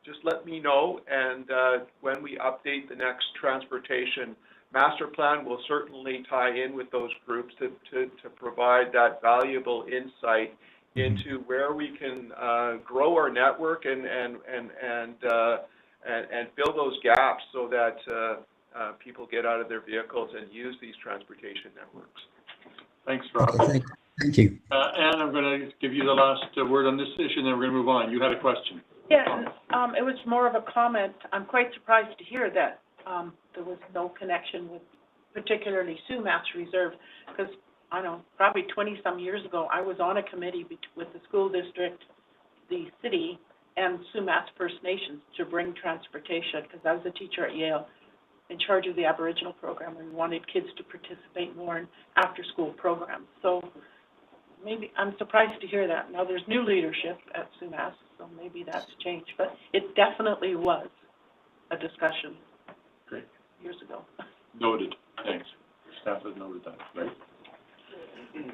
just let me know, and when we update the next transportation master plan, we'll certainly tie in with those groups to provide that valuable insight into where we can grow our network and fill those gaps so that people get out of their vehicles and use these transportation networks. Thanks, Rob. Okay, thank you. Anne, I'm going to give you the last word on this issue, and then we're going to move on. You had a question. Yeah, it was more of a comment. I'm quite surprised to hear that there was no connection with particularly Sumas Reserve, because I don't know, probably 20-some years ago, I was on a committee with the school district, the city, and Sumas First Nations to bring transportation, because I was a teacher at Yale in charge of the Aboriginal program, and we wanted kids to participate more in after-school programs. So maybe I'm surprised to hear that. Now, there's new leadership at Sumas, so maybe that's changed, but it definitely was a discussion years ago. Noted. Thanks. Staff has noted that. Right.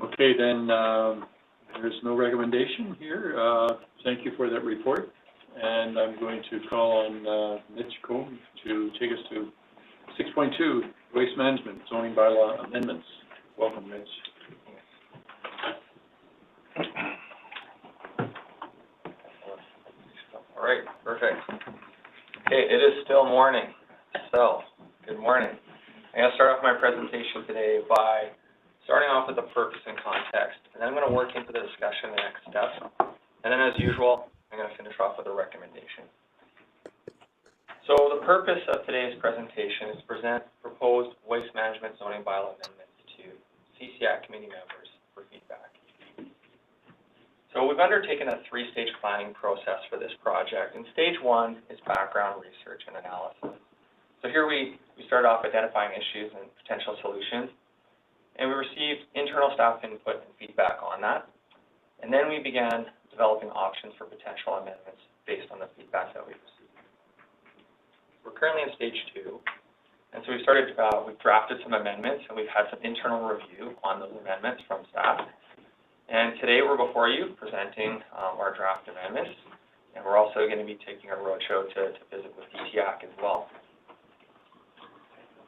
Okay, then there's no recommendation here. Thank you for that report. And I'm going to call on Mitch Combe to take us to 6.2, Waste Management Zoning Bylaw Amendments. Welcome, Mitch. All right, perfect. Okay, it is still morning, so good morning. I'm going to start off my presentation today by starting off with the purpose and context, and then I'm going to work into the discussion, the next steps, and then as usual, I'm going to finish off with a recommendation. So the purpose of today's presentation is to present proposed waste management zoning bylaw amendments to CCAC committee members for feedback. So we've undertaken a three-stage planning process for this project, and stage one is background research and analysis. So here we started off identifying issues and potential solutions, and we received internal staff input and feedback on that. And then we began developing options for potential amendments based on the feedback that we received. We're currently in stage two, and so we've drafted some amendments, and we've had some internal review on those amendments from staff. And today we're before you presenting our draft amendments, and we're also going to be taking a roadshow to visit with DTAC as well.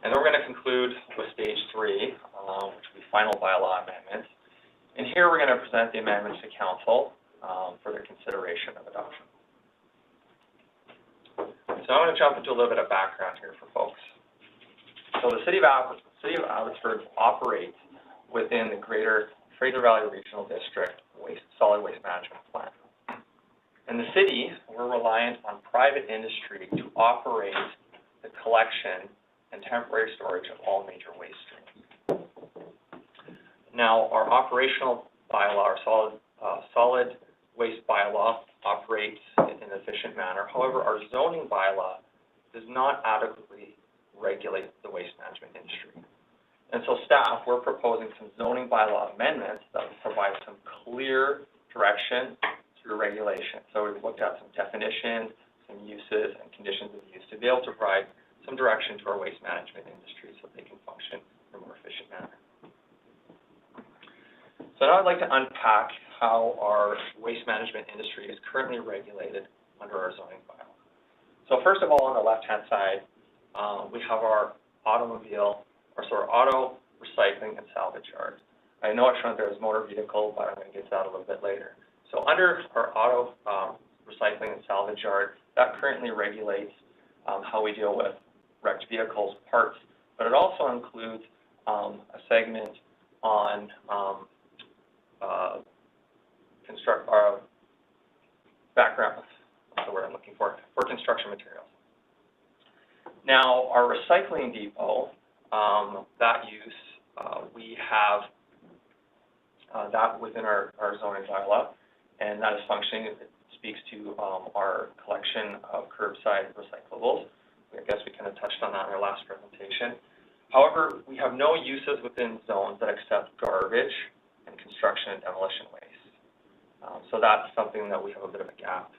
And then we're going to conclude with stage three, which will be final bylaw amendments. And here we're going to present the amendments to council for their consideration of adoption. So I'm going to jump into a little bit of background here for folks. So the City of Abbotsford operates within the Greater Fraser Valley Regional District Solid Waste Management Plan. In the city, we're reliant on private industry to operate the collection and temporary storage of all major waste streams. Now, our operational bylaw, our solid waste bylaw, operates in an efficient manner. However, our zoning bylaw does not adequately regulate the waste management industry. And so staff, we're proposing some zoning bylaw amendments that will provide some clear direction, through regulation. So we've looked at some definitions, some uses, and conditions of use to be able to provide some direction to our waste management industry so they can function in a more efficient manner. So now I'd like to unpack how our waste management industry is currently regulated under our zoning bylaw. So first of all, on the left-hand side, we have our auto recycling and salvage yard. I know it's shown there as motor vehicle, but I'm going to get to that a little bit later. So under our auto recycling and salvage yard, that currently regulates how we deal with wrecked vehicles, parts, but it also includes a segment on background, that's the word I'm looking for construction materials. Now, our recycling depot, that use, we have that within our zoning bylaw, and that is functioning. It speaks to our collection of curbside recyclables. I guess we kind of touched on that in our last presentation. However, we have no uses within zones that accept garbage and construction and demolition waste. So that's something that we have a bit of a gap.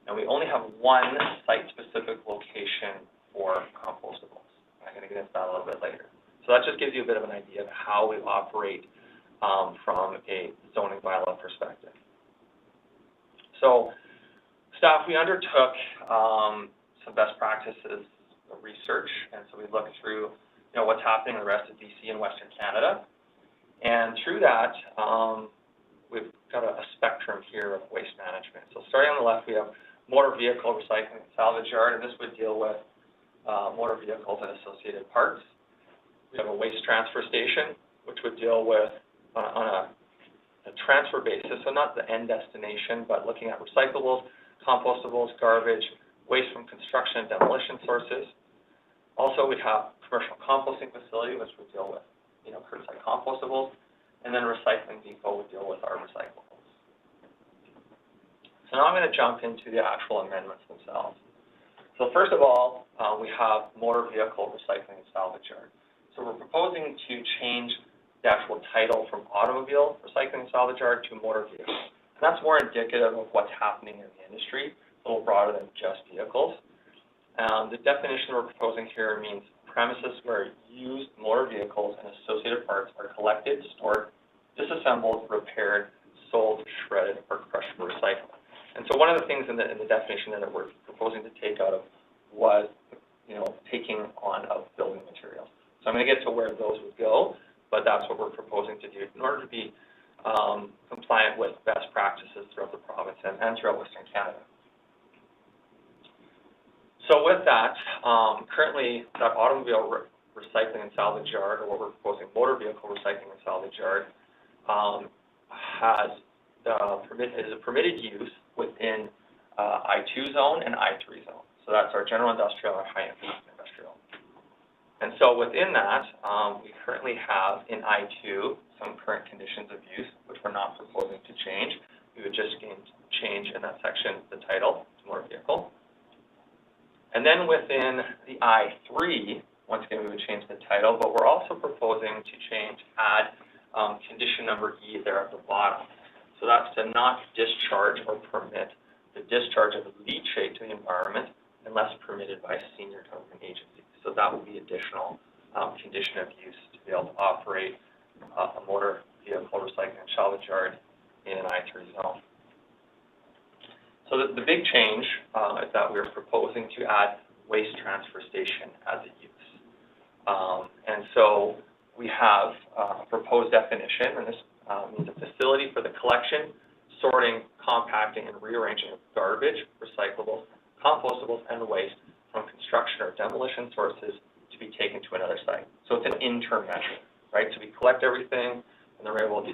And we only have one site-specific location for compostables. I'm going to get into that a little bit later. So that just gives you a bit of an idea of how we operate from a zoning bylaw perspective. So staff, we undertook some best practices research, and so we looked through what's happening in the rest of BC and Western Canada. And through that, we've got a spectrum here of waste management. So starting on the left, we have motor vehicle recycling and salvage yard, and this would deal with motor vehicles and associated parts. We have a waste transfer station, which would deal with on a transfer basis, so not the end destination, but looking at recyclables, compostables, garbage, waste from construction and demolition sources. Also, we'd have commercial composting facility, which would deal with curbside compostables, and then a recycling depot would deal with our recyclables. So now I'm going to jump into the actual amendments themselves. So first of all, we have motor vehicle recycling and salvage yard. So we're proposing to change the actual title from automobile recycling and salvage yard to motor vehicle. And that's more indicative of what's happening in the industry, a little broader than just vehicles. The definition we're proposing here means premises where used motor vehicles and associated parts are collected, stored, disassembled, repaired, sold, shredded, or crushed for recycling. And so one of the things in the definition that we're proposing to take out of was, taking on of building materials. So I'm going to get to where those would go, but that's what we're proposing to do in order to be compliant with best practices throughout the province and throughout Western Canada. So with that, currently that automobile recycling and salvage yard, or what we're proposing, motor vehicle recycling and salvage yard, is a permitted use within I2 zone and I3 zone. So that's our general industrial and high impact industrial. And so within that, we currently have in I2 some current conditions of use, which we're not proposing to change. We would just change in that section the title to motor vehicle. And then within the I3, once again, we would change the title, but we're also proposing to add condition number E there at the bottom. So that's to not discharge or permit the discharge of leachate to the environment unless permitted by a senior government agency. So that would be additional condition of use to be able to operate a motor vehicle recycling and salvage yard in an I3 zone. So the big change is that we're proposing to add waste transfer station as a use. And so we have a proposed definition, and this means a facility for the collection, sorting, compacting, and rearranging of garbage, recyclables, compostables, and waste from construction or demolition sources to be taken to another site. So it's an interim measure, right? So we collect everything, and then we're able to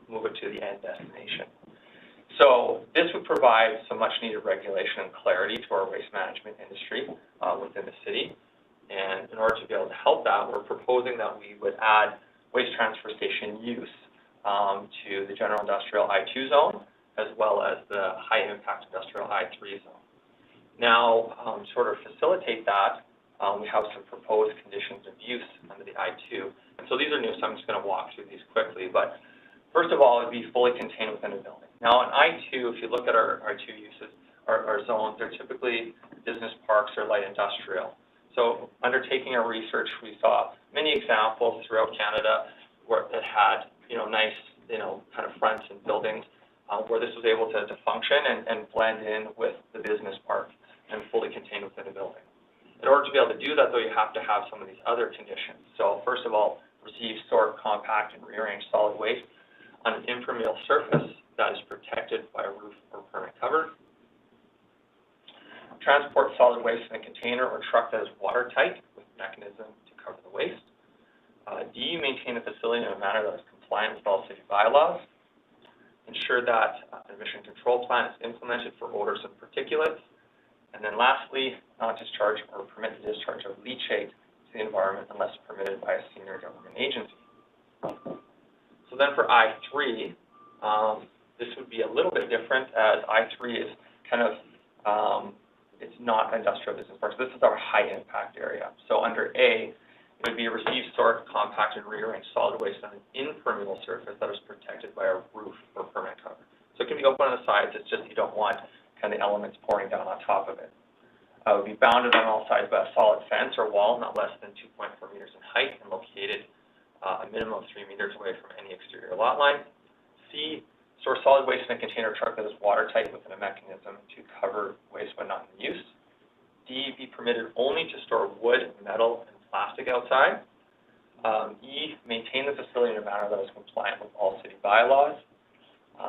move it to the end destination. So this would provide some much-needed regulation and clarity to our waste management industry within the city. And in order to be able to help that, we're proposing that we would add waste transfer station use to the general industrial I2 zone, as well as the high-impact industrial I3 zone. Now, sort of facilitate that, we have some proposed conditions of use under the I2. And so these are new, so I'm just going to walk through these quickly. But First of all, it would be fully contained within a building. Now, in I-2, if you look at our two uses, our zones, they're typically business parks or light industrial. So undertaking our research, we saw many examples throughout Canada where it had, nice, kind of fronts and buildings where this was able to function and blend in with the business park and fully contained within a building. In order to be able to do that, though, you have to have some of these other conditions. So first of all, receive, sort, compact, and rearrange solid waste on an impermeable surface that is protected by a roof or permanent cover. Transport solid waste in a container or truck that is watertight with mechanism to cover the waste. D, maintain the facility in a manner that is compliant with all city bylaws. Ensure that an emission control plan is implemented for odors and particulates. And then lastly, not discharge or permit the discharge of leachate to the environment unless permitted by a senior government agency. So then for I3, this would be a little bit different, as I3 is kind of, it's not industrial business parks. This is our high impact area. So under A, it would be receive, sort, compact, and rearrange solid waste on an impermeable surface that is protected by a roof or permanent cover. So it can be open on the sides, it's just you don't want kind of elements pouring down on top of it. It would be bounded on all sides by a solid fence or wall not less than 2.4 meters in height and located a minimum of 3 meters away from any exterior lot line. C, store solid waste in a container truck that is watertight within a mechanism to cover waste when not in use. D, be permitted only to store wood, metal, and plastic outside. E, maintain the facility in a manner that is compliant with all city bylaws.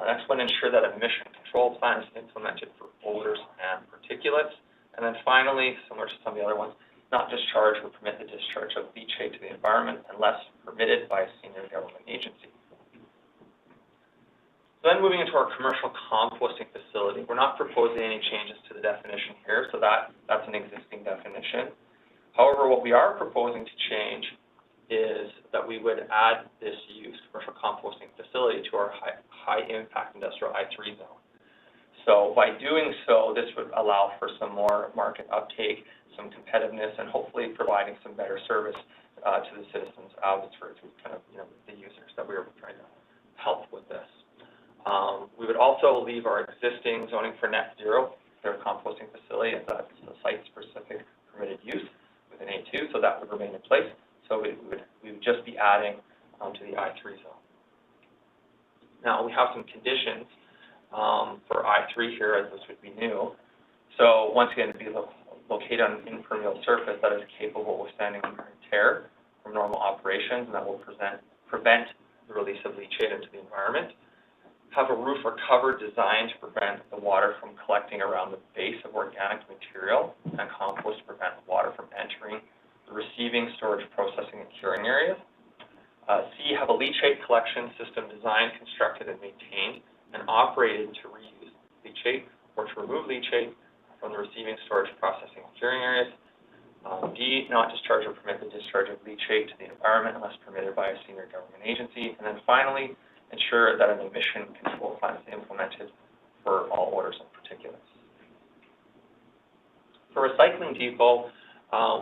Next one, ensure that an emission control plan is implemented for odors and particulates. And then finally, similar to some of the other ones, not discharge or permit the discharge of leachate to the environment unless permitted by a senior government agency. So then moving into our commercial composting facility, we're not proposing any changes to the definition here, so that's an existing definition. However, what we are proposing to change is that we would add this use, commercial composting facility, to our high impact industrial I3 zone. So by doing so, this would allow for some more market uptake, some competitiveness, and hopefully providing some better service to the citizens of Abbotsford, kind of, the users that we were trying to help with this. We would also leave our existing zoning for net zero, their composting facility, as that's a site-specific permitted use within A2, so that would remain in place. So we would just be adding to the I3 zone. Now, we have some conditions for I3 here, as this would be new. So once again, it'd be located on an impermeable surface that is capable of withstanding wear and tear from normal operations, and that will prevent the release of leachate into the environment. Have a roof or cover designed to prevent the water from collecting around the base of organic material, and compost to prevent water from entering the receiving, storage, processing, and curing areas. C, have a leachate collection system designed, constructed, and maintained and operated to reuse leachate or to remove leachate from the receiving, storage, processing, and curing areas. D, not discharge or permit the discharge of leachate to the environment unless permitted by a senior government agency. And then finally, ensure that an emission control plan is implemented for all odors and particulates. For recycling depot,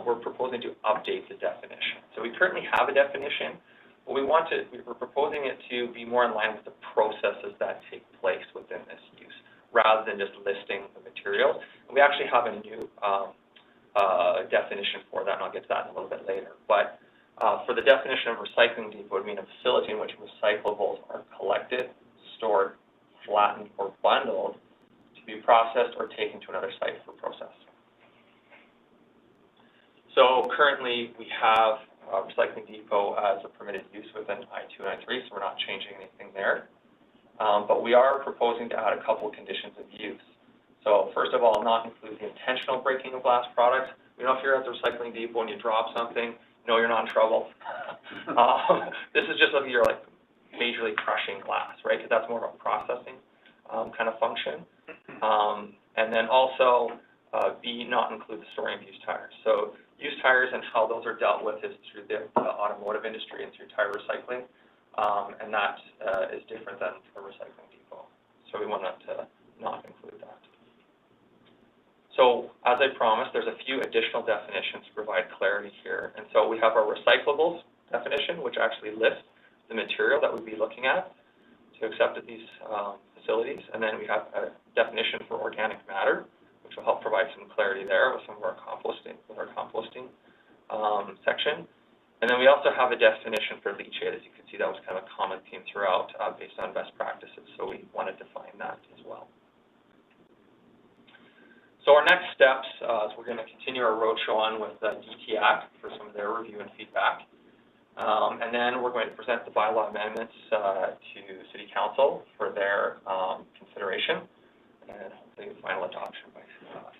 we're proposing to update the definition. So we currently have a definition, but we're proposing it to be more in line with the processes that take place within this use, rather than just listing the materials. And we actually have a new definition for that, and I'll get to that in a little bit later. But for the definition of recycling depot, it would mean a facility in which recyclables are collected, stored, flattened, or bundled to be processed or taken to another site for processing. So currently, we have recycling depot as a permitted use within I2 and I3, so we're not changing anything there. But we are proposing to add a couple of conditions of use. So first of all, not include the intentional breaking of glass products. We know if you're at the recycling depot and you drop something, no, you're not in trouble. This is just if you're like majorly crushing glass, right? Because that's more of a processing kind of function. And then also, B, not include the storing of used tires. So used tires and how those are dealt with is through the automotive industry and through tire recycling, and that is different than a recycling depot. So we want to not include that. So as I promised, there's a few additional definitions to provide clarity here. And so we have our recyclables definition, which actually lists the material that we'd be looking at. to accept at these facilities. And then we have a definition for organic matter, which will help provide some clarity there with some of our composting, section. And then we also have a definition for leachate. As you can see, that was kind of a common theme throughout based on best practices, so we want to define that as well. So our next steps is we're going to continue our roadshow on with DTAC for some of their review and feedback. And then we're going to present the bylaw amendments to City Council for their consideration and hopefully final adoption by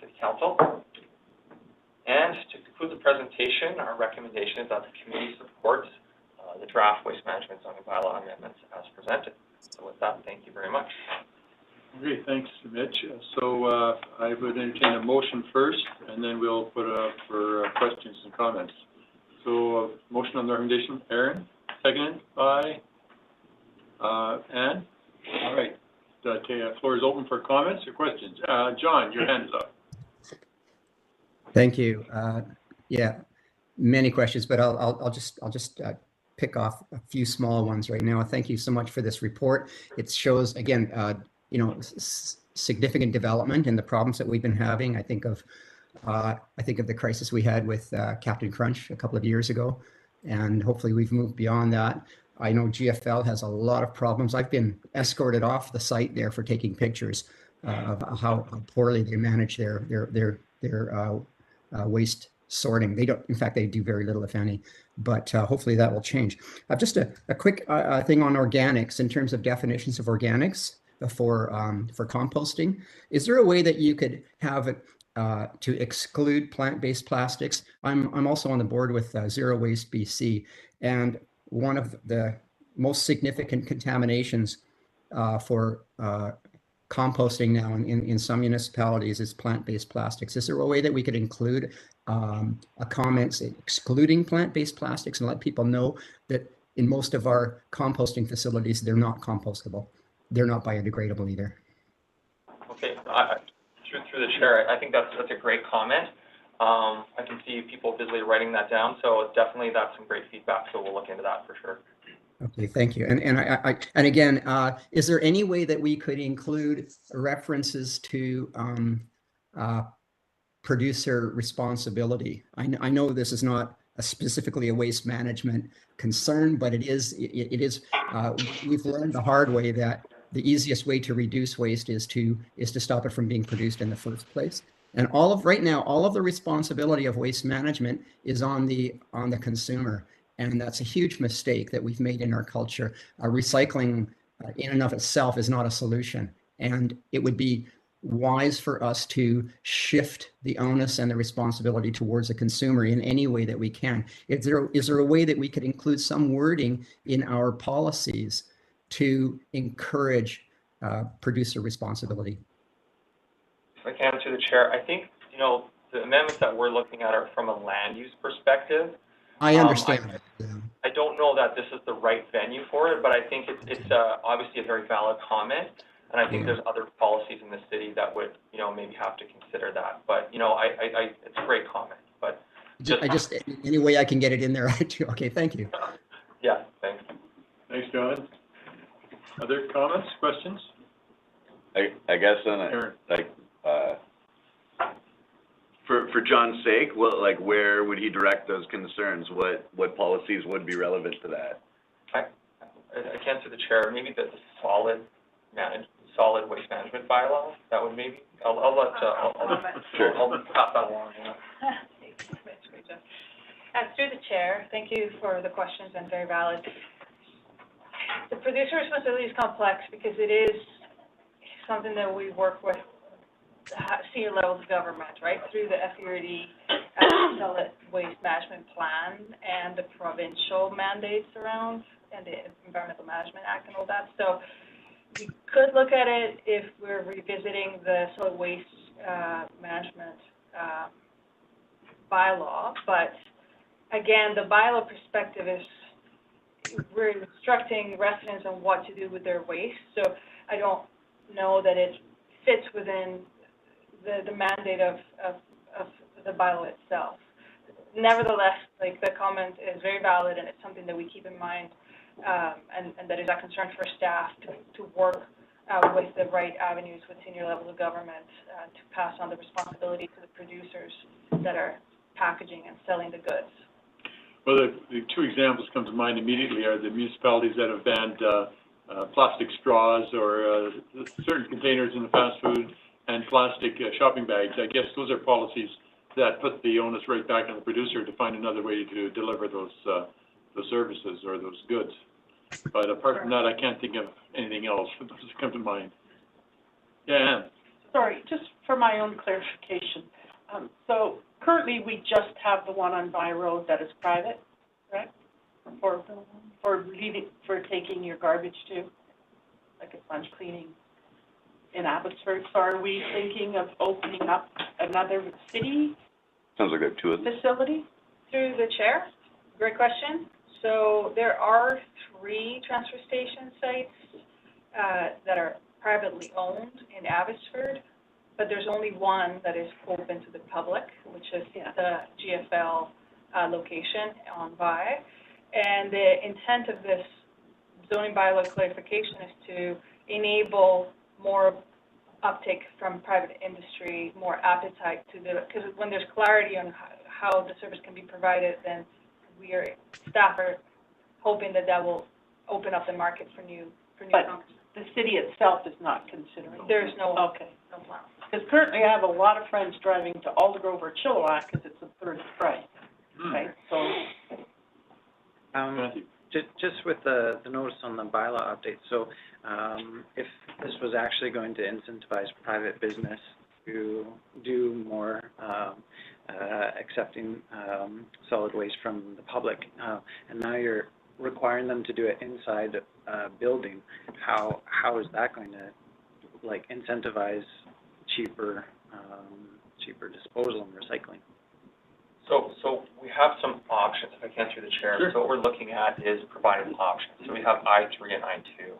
City Council. And to conclude the presentation, our recommendation is that the committee supports the draft waste management zoning bylaw amendments as presented. So with that, thank you very much. Okay, thanks, Mitch. So I would entertain a motion first, and then we'll put it up for questions and comments. So motion on the recommendation, Aaron, seconded by Ann. All right, the floor is open for comments or questions. John, your hand is up. Thank you. Yeah, many questions, but I'll just pick off a few small ones right now. Thank you so much for this report. It shows again, you know, significant development in the problems that we've been having. I think of the crisis we had with Captain Crunch a couple of years ago, and hopefully we've moved beyond that. I know GFL has a lot of problems. I've been escorted off the site there for taking pictures of how poorly they manage their waste sorting. They don't, in fact, they do very little, if any, but hopefully that will change. Just a quick thing on organics in terms of definitions of organics for composting. Is there a way that you could have it to exclude plant-based plastics? I'm also on the board with Zero Waste BC, and one of the most significant contaminations for composting now in some municipalities is plant-based plastics. Is there a way that we could include a comment excluding plant-based plastics and let people know that in most of our composting facilities, they're not compostable? They're not biodegradable either. Okay, through the chair, I think that's a great comment. I can see people busily writing that down, so definitely that's some great feedback. So we'll look into that for sure. Okay, thank you. And again, is there any way that we could include references to producer responsibility? I know this is not specifically a waste management concern, but it is. We've learned the hard way that the easiest way to reduce waste is to stop it from being produced in the first place. And right now, all of the responsibility of waste management is on the consumer. And that's a huge mistake that we've made in our culture. Recycling in and of itself is not a solution. And it would be wise for us to shift the onus and the responsibility towards the consumer in any way that we can. Is there a way that we could include some wording in our policies to encourage producer responsibility? If I can, through the chair, I think, you know, the amendments that we're looking at are from a land use perspective. I understand. I don't know that this is the right venue for it, but I think it's obviously a very valid comment, and I think there's other policies in the city that would, you know, maybe have to consider that. But you know, it's a great comment. But just any way I can get it in there, I do. Okay, thank you. Yeah, thanks. Thanks, John. Other comments, questions? I guess for John's sake, where would he direct those concerns? What policies would be relevant to that? I can't answer the chair. Maybe the solid waste management bylaw. That would maybe. I'll Sure. I'll pass that along. Yeah. Through the chair, thank you for the questions and very valid. The producer responsibility is complex because it is something that we work with senior levels of government, right, through the FERD solid waste management plan and the provincial mandates around and the Environmental Management Act and all that. So we could look at it if we're revisiting the solid waste management bylaw, but again, the bylaw perspective is we're instructing residents on what to do with their waste. So I don't know that it fits within the mandate of the bylaw itself. Nevertheless, like, the comment is very valid, and it's something that we keep in mind and that is a concern for staff to work with the right avenues with senior levels of government to pass on the responsibility to the producers that are packaging and selling the goods. Well, the two examples come to mind immediately are the municipalities that have banned plastic straws or certain containers in the fast food and plastic shopping bags. I guess those are policies that put the onus right back on the producer to find another way to deliver those services or those goods. But apart from that, I can't think of anything else that come to mind. Yeah, Ann. Sorry, just for my own clarification. So currently, we just have the one on By Road that is private, correct? For taking your garbage to, like a sponge cleaning in Abbotsford. So are we thinking of opening up another city Sounds like I have two of them. facility? Through the chair, great question. So there are 3 transfer station sites that are privately owned in Abbotsford, but there's only one that is open to the public, which is the GFL location on Vi. And the intent of this zoning bylaw clarification is to enable more uptake from private industry, more appetite to the, because when there's clarity on how the service can be provided, then staff are hoping that will open up the market for new But companies. the city itself is not considering. There's no Okay. no plan. Because currently I have a lot of friends driving to Aldergrove or Chilliwack because it's a third the price, right? So, Just with the notice on the bylaw update, so if this was actually going to incentivize private business to do more accepting solid waste from the public, and now you're requiring them to do it inside a building, how is that going to like incentivize cheaper disposal and recycling? So we have some options, if I can through the chair. Sure. So what we're looking at is providing options. So we have I-3 and I-2.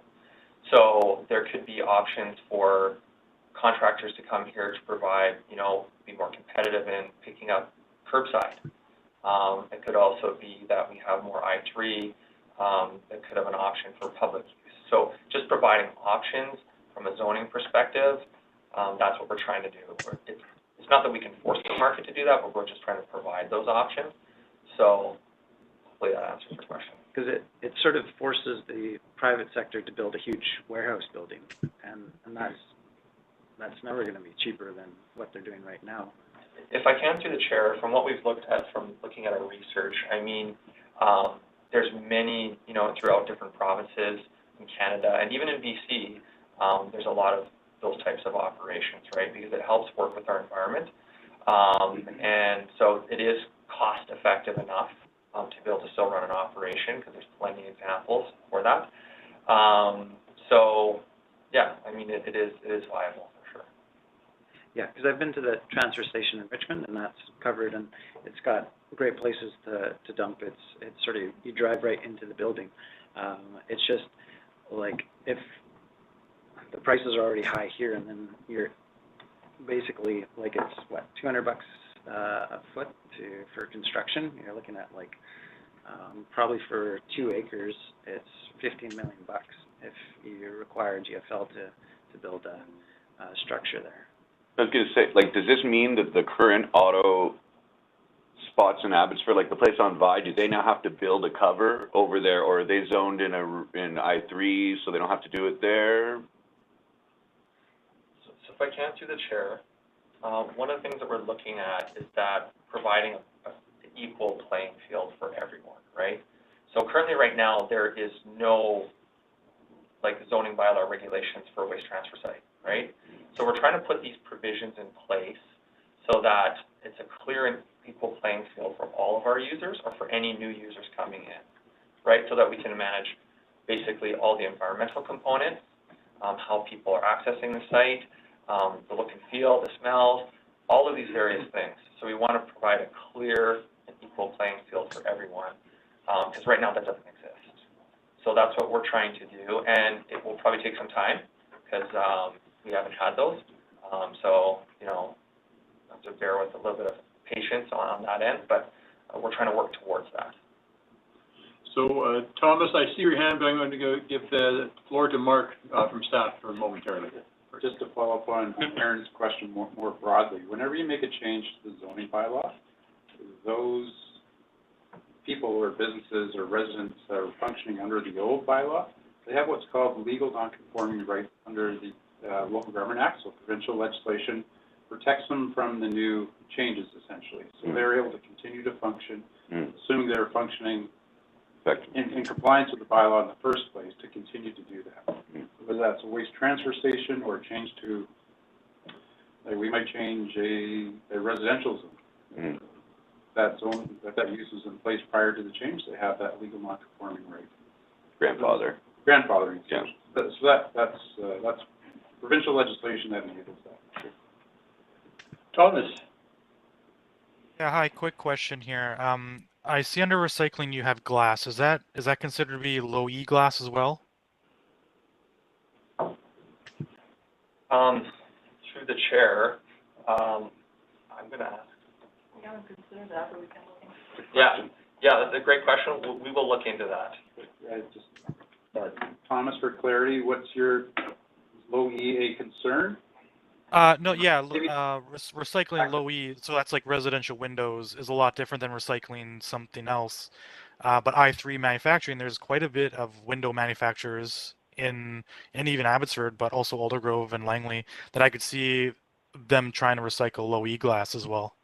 So there could be options for contractors to come here to provide, be more competitive in picking up curbside. It could also be that we have more I-3 that could have an option for public use. So just providing options from a zoning perspective, that's what we're trying to do. It's not that we can force the market to do that, but we're just trying to provide those options. So hopefully that answers your question. Because it sort of forces the private sector to build a huge warehouse building, and that's never going to be cheaper than what they're doing right now. If I can through the chair, from what we've looked at, from looking at our research, I mean, there's many, throughout different provinces in Canada, and even in BC, there's a lot of those types of operations, right? Because it helps work with our environment. And so it is cost effective enough to be able to still run an operation, because there's plenty of examples for that. So yeah, I mean, it is viable for sure. Yeah, because I've been to the transfer station in Richmond, and that's covered, and it's got great places to dump. It's sort of, you drive right into the building. It's just like, if the prices are already high here, and then you're basically like, it's what, $200 a foot for construction. You're looking at like probably for 2 acres, it's $15 million if you require GFL to build a structure there. I was going to say, like, does this mean that the current auto spots in Abbotsford, like the place on Vi, do they now have to build a cover over there, or are they zoned in I-3 so they don't have to do it there? So if I can through the chair, one of the things that we're looking at is that providing an equal playing field for everyone, right? So currently right now, there is no like zoning bylaw regulations for a waste transfer site, right? So we're trying to put these provisions in place so that it's a clear and equal playing field for all of our users, or for any new users coming in, right? So that we can manage basically all the environmental components, how people are accessing the site, the look and feel, the smells, all of these various things. So we want to provide a clear and equal playing field for everyone, because right now that doesn't exist. So that's what we're trying to do, and it will probably take some time, because we haven't had those. So, have to bear with a little bit of patience on that end, but we're trying to work towards that. So, Thomas, I see your hand, but I'm going to go give the floor to Mark, from staff for momentarily. Just to follow up on Aaron's question more broadly, whenever you make a change to the zoning bylaw, those people or businesses or residents that are functioning under the old bylaw, they have what's called legal non-conforming right under the Local Government Act, so provincial legislation protects them from the new changes, essentially. So they're able to continue to function, assuming they're functioning in compliance with the bylaw in the first place, to continue to do that. Whether that's a waste transfer station or change to, like, we might change a residential zone. That zone, that use is in place prior to the change, they have that legal non-conforming right. Grandfathering. Yeah. That's provincial legislation that enables that. Thomas? Yeah, hi, quick question here. I see under recycling you have glass. Is that considered to be low E glass as well? Through the chair, I'm gonna ask. We haven't considered that, but we can look into it. Yeah, that's a great question. We will look into that. Thomas, for clarity, what's your low E a concern? No, yeah, recycling low E, so that's like residential windows, is a lot different than recycling something else. But I3 manufacturing, there's quite a bit of window manufacturers in even Abbotsford, but also Aldergrove and Langley, that I could see them trying to recycle low E glass as well.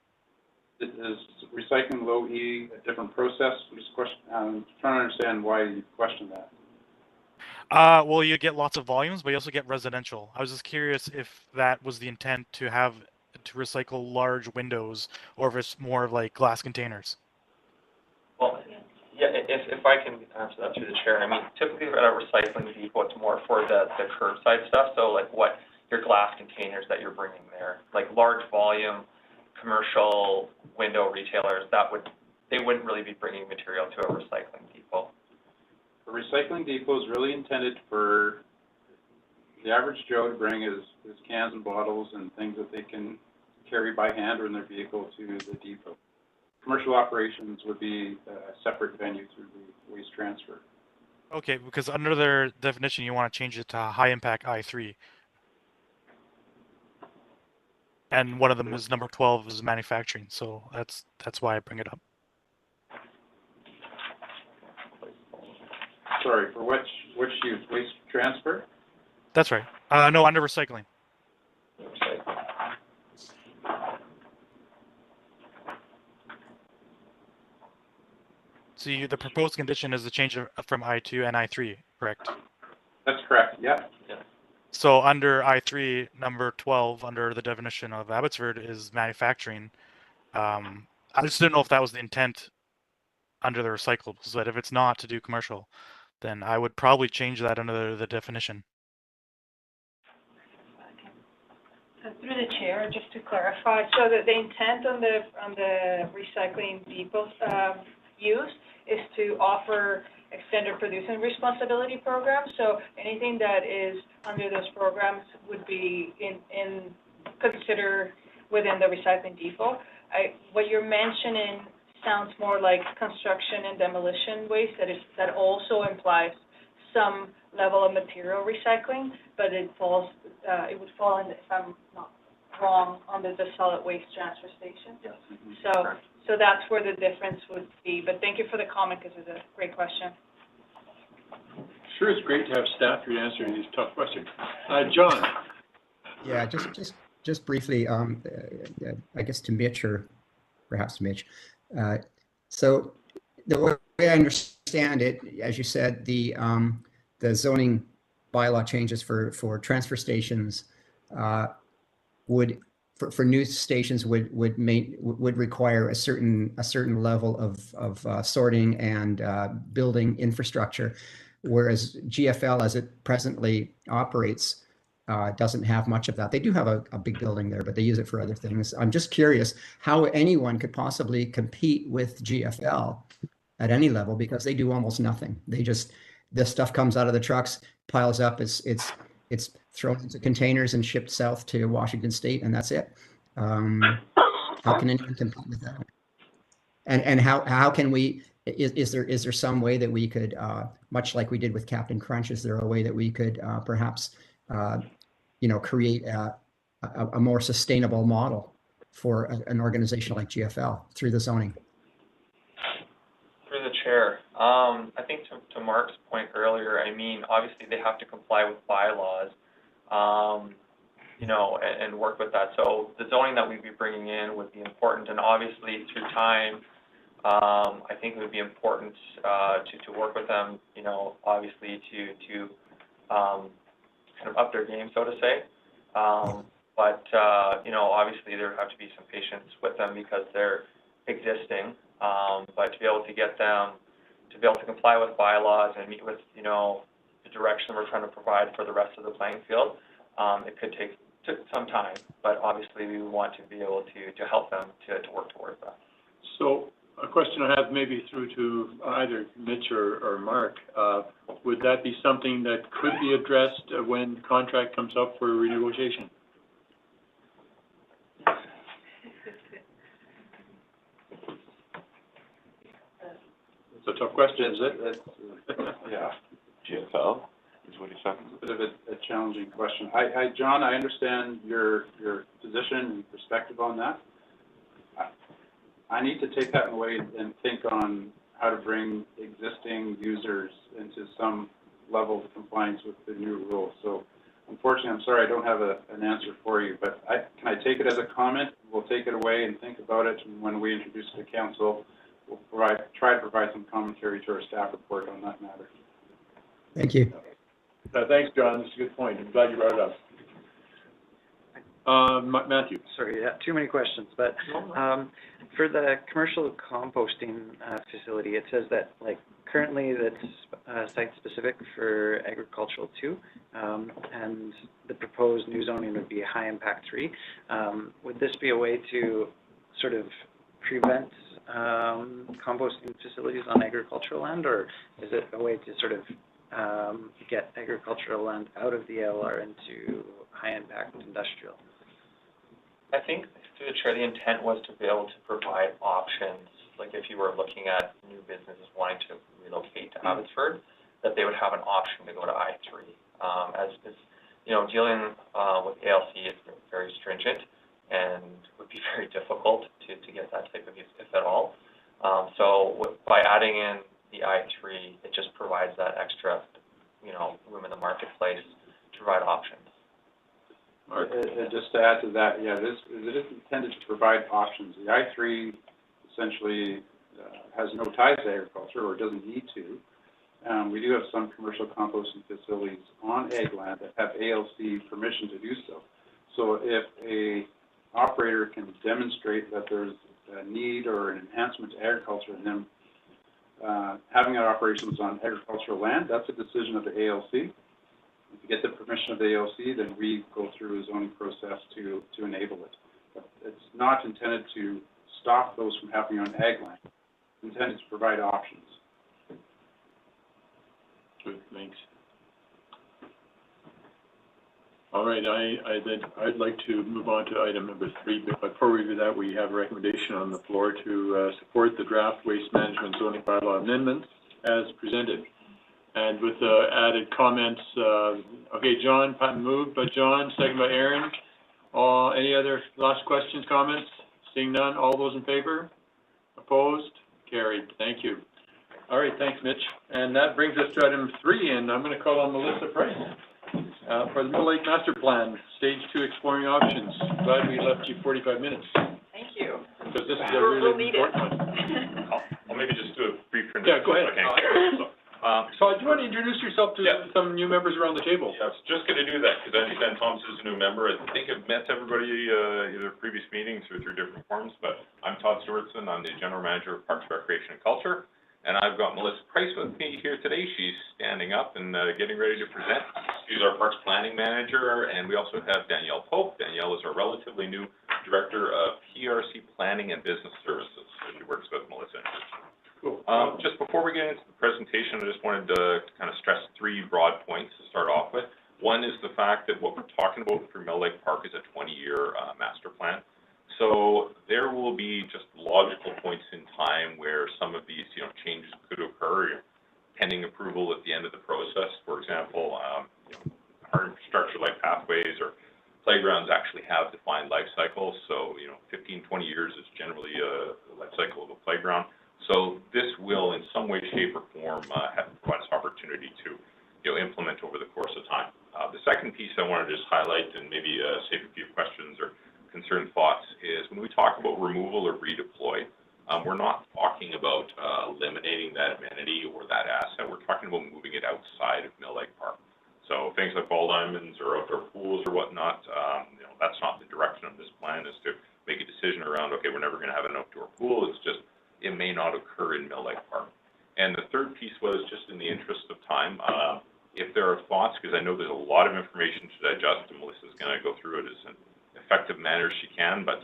Is recycling low E a different process? I'm trying to understand why you question that. Well, you get lots of volumes, but you also get residential. I was just curious if that was the intent to recycle large windows, or if it's more of like glass containers. Well, yeah, if I can answer that through the chair. I mean, typically at a recycling depot, it's more for the curbside stuff. So like what your glass containers that you're bringing there, like large volume commercial window retailers, they wouldn't really be bringing material to a recycling depot. A recycling depot is really intended for the average Joe to bring his cans and bottles and things that they can carry by hand or in their vehicle to the depot. Commercial operations would be a separate venue through the waste transfer. Okay, because under their definition, you want to change it to high impact I3. And one of them is number 12 is manufacturing, so that's why I bring it up. Sorry, for which use? Waste transfer? That's right. No, under recycling. So the proposed condition is the change from I2 and I3, correct? That's correct, yeah. So under I3, number 12, under the definition of Abbotsford, is manufacturing. I just didn't know if that was the intent under the recyclables, but if it's not to do commercial, then I would probably change that under the definition. Through the chair, just to clarify, so that the intent on the recycling depots use is to offer extended producing responsibility programs. So anything that is under those programs would be considered within the recycling depot. What you're mentioning sounds more like construction and demolition waste that also implies some level of material recycling, but it would fall in, if I'm not wrong, under the solid waste transfer station. Yes. So that's where the difference would be. But thank you for the comment, because it's a great question. Sure, it's great to have staff here answering these tough questions. John? Yeah, just briefly, I guess to Mitch, or perhaps Mitch. So the way I understand it, as you said, the zoning bylaw changes for transfer stations for new stations would require a certain level of sorting and building infrastructure, whereas GFL, as it presently operates, doesn't have much of that. They do have a big building there, but they use it for other things. I'm just curious how anyone could possibly compete with GFL at any level, because they do almost nothing. This stuff comes out of the trucks, piles up, it's thrown into containers and shipped south to Washington State, and that's it. How can anyone compete with that? And how can we is there some way that we could, much like we did with Captain Crunch, is there a way that we could perhaps, create a more sustainable model for an organization like GFL through the zoning? Through the chair, I think to Mark's point earlier, I mean, obviously they have to comply with bylaws, and work with that. So the zoning that we'd be bringing in would be important, and obviously through time, I think it would be important to work with them, obviously to kind of up their game, so to say. But obviously there have to be some patience with them because they're existing. But to be able to get them to be able to comply with bylaws and meet with, the direction we're trying to provide for the rest of the playing field, it could take some time, but obviously we want to be able to help them to work towards that. So a question I have maybe through to either Mitch or Mark, would that be something that could be addressed when the contract comes up for renegotiation? It's a tough question, is it? Yeah. GFL is what he's talking about. A bit of a challenging question. John, I understand your position and perspective on that. I need to take that away and think on how to bring existing users into some level of compliance with the new rules. So unfortunately, I'm sorry I don't have an answer for you, but can I take it as a comment? We'll take it away and think about it, and when we introduce it to council, we'll try to provide some commentary to our staff report on that matter. Thank you. Thanks, John. That's a good point. I'm glad you brought it up. Matthew. Sorry, too many questions, but for the commercial composting facility, it says that currently that's site-specific for agricultural too, and the proposed new zoning would be high impact 3. Would this be a way to sort of prevent composting facilities on agricultural land, or is it a way to sort of get agricultural land out of the ALR into high impact industrial? I think through the chair, the intent was to be able to provide options, like if you were looking at new businesses wanting to relocate to Abbotsford, that they would have an option to go to I3. As dealing with ALC is very stringent and would be very difficult to get that type of use, if at all. So by adding in the I3, it just provides that extra, room in the marketplace to provide options. Just to add to that, yeah, it is intended to provide options. The I3 essentially has no ties to agriculture, or doesn't need to. We do have some commercial composting facilities on ag land that have ALC permission to do so. So if a operator can demonstrate that there's a need or an enhancement to agriculture, and then having our operations on agricultural land, that's a decision of the ALC. If you get the permission of the ALC, then we go through a zoning process to enable it. But it's not intended to stop those from happening on ag land. It's intended to provide options. Good, thanks. All right, I'd like to move on to item number 3, but before we do that, we have a recommendation on the floor to support the draft waste management zoning bylaw amendments as presented. And with the added comments, okay, John, moved by John, second by Aaron. Any other last questions, comments? Seeing none, all those in favor? Opposed? Carried. Thank you. All right, thanks, Mitch. And that brings us to item 3, and I'm going to call on Melissa Price for the Mill Lake Master Plan, Stage 2 Exploring Options. Glad we left you 45 minutes. Thank you. Because this is a really important one. I'll maybe just do a brief introduction. Yeah, go ahead. So do you want to introduce yourself to some new members around the table? Yeah, I was just going to do that because I understand Thomas is a new member. I think I've met everybody either previous meetings or through different forms, but I'm Todd Stewartson. I'm the General Manager of Parks, Recreation, and Culture. And I've got Melissa Price with me here today. She's standing up and getting ready to present. She's our Parks Planning Manager, and we also have Danielle Pope. Danielle is our relatively new Director of PRC Planning and Business Services. So she works with Melissa. Cool. Just before we get into the presentation, I just wanted to kind of stress 3 broad points to start off with. One is the fact that what we're talking about for Mill Lake Park is a 20-year master plan. So there will be just logical points in time where some of these, changes could occur, pending approval at the end of the process. For example, our infrastructure like pathways or playgrounds actually have defined life cycles. So, 15, 20 years is generally a life cycle of a playground. So this will, in some way, shape, or form, provide us opportunity to, implement over the course of time. The second piece I want to just highlight and maybe save a few questions or concerned thoughts is when we talk about removal or redeploy, we're not talking about eliminating that amenity or that asset. We're talking about moving it outside of Mill Lake Park. So things like ball diamonds or outdoor pools or whatnot, that's not the direction of this plan, is to make a decision around, okay, we're never going to have an outdoor pool. It's just, it may not occur in Mill Lake Park. And the third piece was just in the interest of time, if there are thoughts, because I know there's a lot of information to digest, and Melissa's going to go through it as an effective manner as she can, but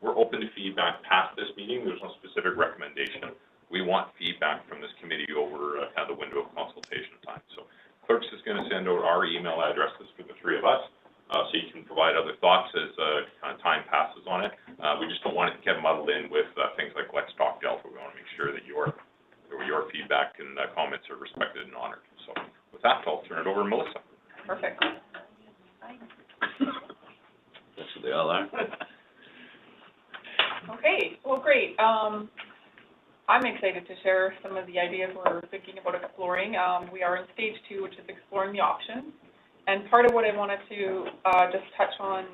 we're open to feedback past this meeting. There's no specific recommendation. We want feedback from this committee over kind of the window of consultation time. So Clerks is going to send out our email addresses for the three of us, so you can provide other thoughts as kind of time passes on it. We just don't want it to get muddled in with things like Let's Talk Delta. We want to make sure that your feedback and comments are respected and honored. So with that, I'll turn it over to Melissa. Perfect. That's what they all are. Okay, well, great. I'm excited to share some of the ideas we're thinking about exploring. We are in stage 2, which is exploring the options. And part of what I wanted to just touch on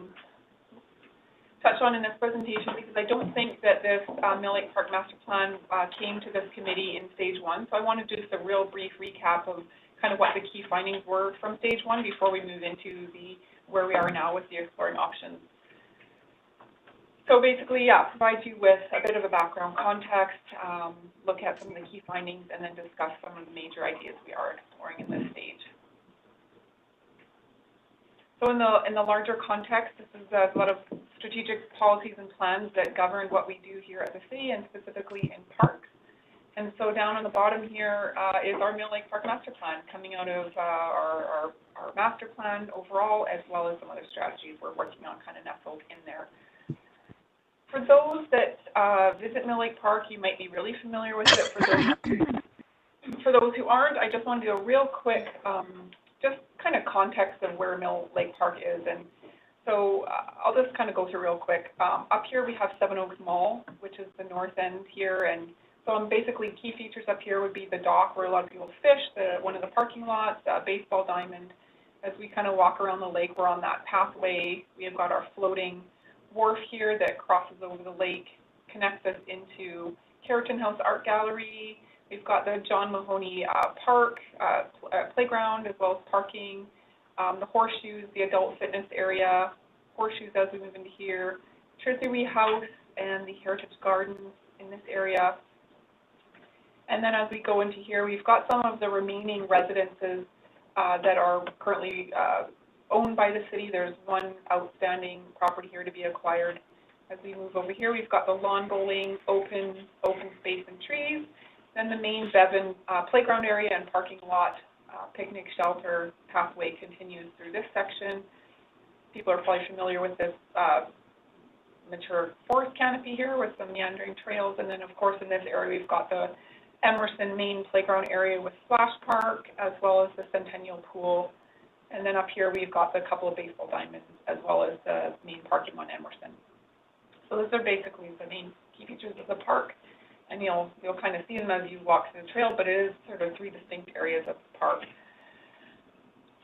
in this presentation, because I don't think that this Mill Lake Park Master Plan came to this committee in stage 1. So I want to do just a real brief recap of kind of what the key findings were from stage 1 before we move into where we are now with the exploring options. So basically, provide you with a bit of a background context, look at some of the key findings, and then discuss some of the major ideas we are exploring in this stage. So in the larger context, this is a lot of strategic policies and plans that govern what we do here at the city, and specifically in parks. And so down on the bottom here is our Mill Lake Park Master Plan, coming out of our master plan overall, as well as some other strategies we're working on kind of nestled in there. For those that visit Mill Lake Park, you might be really familiar with it. For those who aren't, I just want to do a real quick just kind of context of where Mill Lake Park is. And so I'll just kind of go through real quick. Up here we have Seven Oaks Mall, which is the north end here. And so basically key features up here would be the dock where a lot of people fish, one of the parking lots, baseball diamond. As we kind of walk around the lake, we're on that pathway. We have got our floating wharf here that crosses over the lake, connects us into Carrollton House Art Gallery. We've got the John Mahoney Park playground, as well as parking, the horseshoes, the adult fitness area, horseshoes as we move into here, Treasury House, and the Heritage Gardens in this area. And then as we go into here, we've got some of the remaining residences that are currently owned by the city. There's one outstanding property here to be acquired. As we move over here, we've got the lawn bowling, open space and trees. Then the main Bevan playground area and parking lot, picnic shelter pathway continues through this section. People are probably familiar with this mature forest canopy here with some meandering trails. And then, of course, in this area, we've got the Emerson main playground area with splash park, as well as the Centennial Pool. And then up here, we've got the couple of baseball diamonds, as well as the main parking on Emerson. So those are basically the main key features of the park. And you'll kind of see them as you walk through the trail, but it is sort of 3 distinct areas of the park.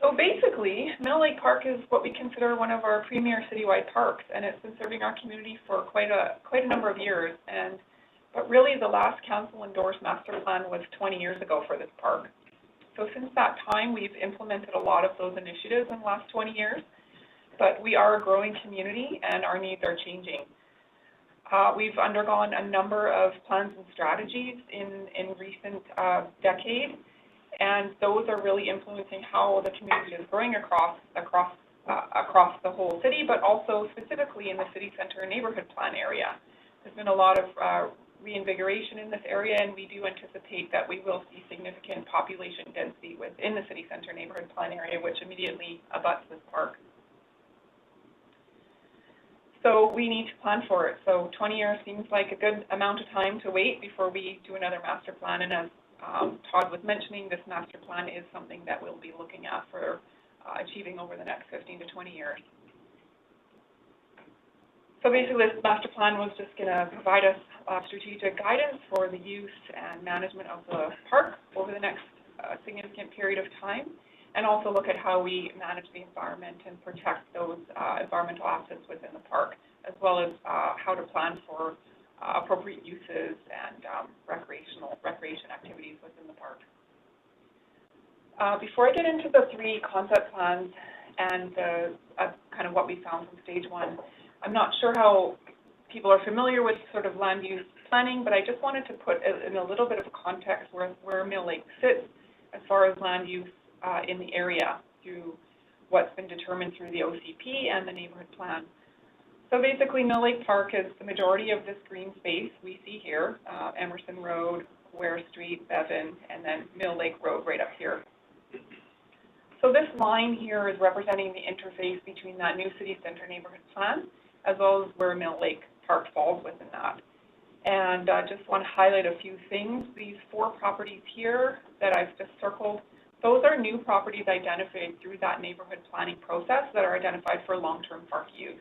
So basically, Mill Lake Park is what we consider one of our premier citywide parks, and it's been serving our community for quite a number of years. But really, the last council-endorsed master plan was 20 years ago for this park. So since that time, we've implemented a lot of those initiatives in the last 20 years, but we are a growing community, and our needs are changing. We've undergone a number of plans and strategies in recent decade, and those are really influencing how the community is growing across the whole city, but also specifically in the city center and neighborhood plan area. There's been a lot of reinvigoration in this area, and we do anticipate that we will see significant population density within the city center neighborhood plan area, which immediately abuts this park. So we need to plan for it. So 20 years seems like a good amount of time to wait before we do another master plan. And as Todd was mentioning, this master plan is something that we'll be looking at for achieving over the next 15 to 20 years. So basically, this master plan was just going to provide us strategic guidance for the use and management of the park over the next significant period of time, and also look at how we manage the environment and protect those environmental assets within the park, as well as how to plan for appropriate uses and recreation activities within the park. Before I get into the three concept plans and kind of what we found from stage one, I'm not sure how people are familiar with sort of land use planning, but I just wanted to put in a little bit of context where Mill Lake sits as far as land use in the area through what's been determined through the OCP and the neighborhood plan. So basically, Mill Lake Park is the majority of this green space we see here, Emerson Road, Ware Street, Bevan, and then Mill Lake Road right up here. So this line here is representing the interface between that new city center neighborhood plan, as well as where Mill Lake Park falls within that. And I just want to highlight a few things. These four properties here that I've just circled, those are new properties identified through that neighborhood planning process that are identified for long-term park use.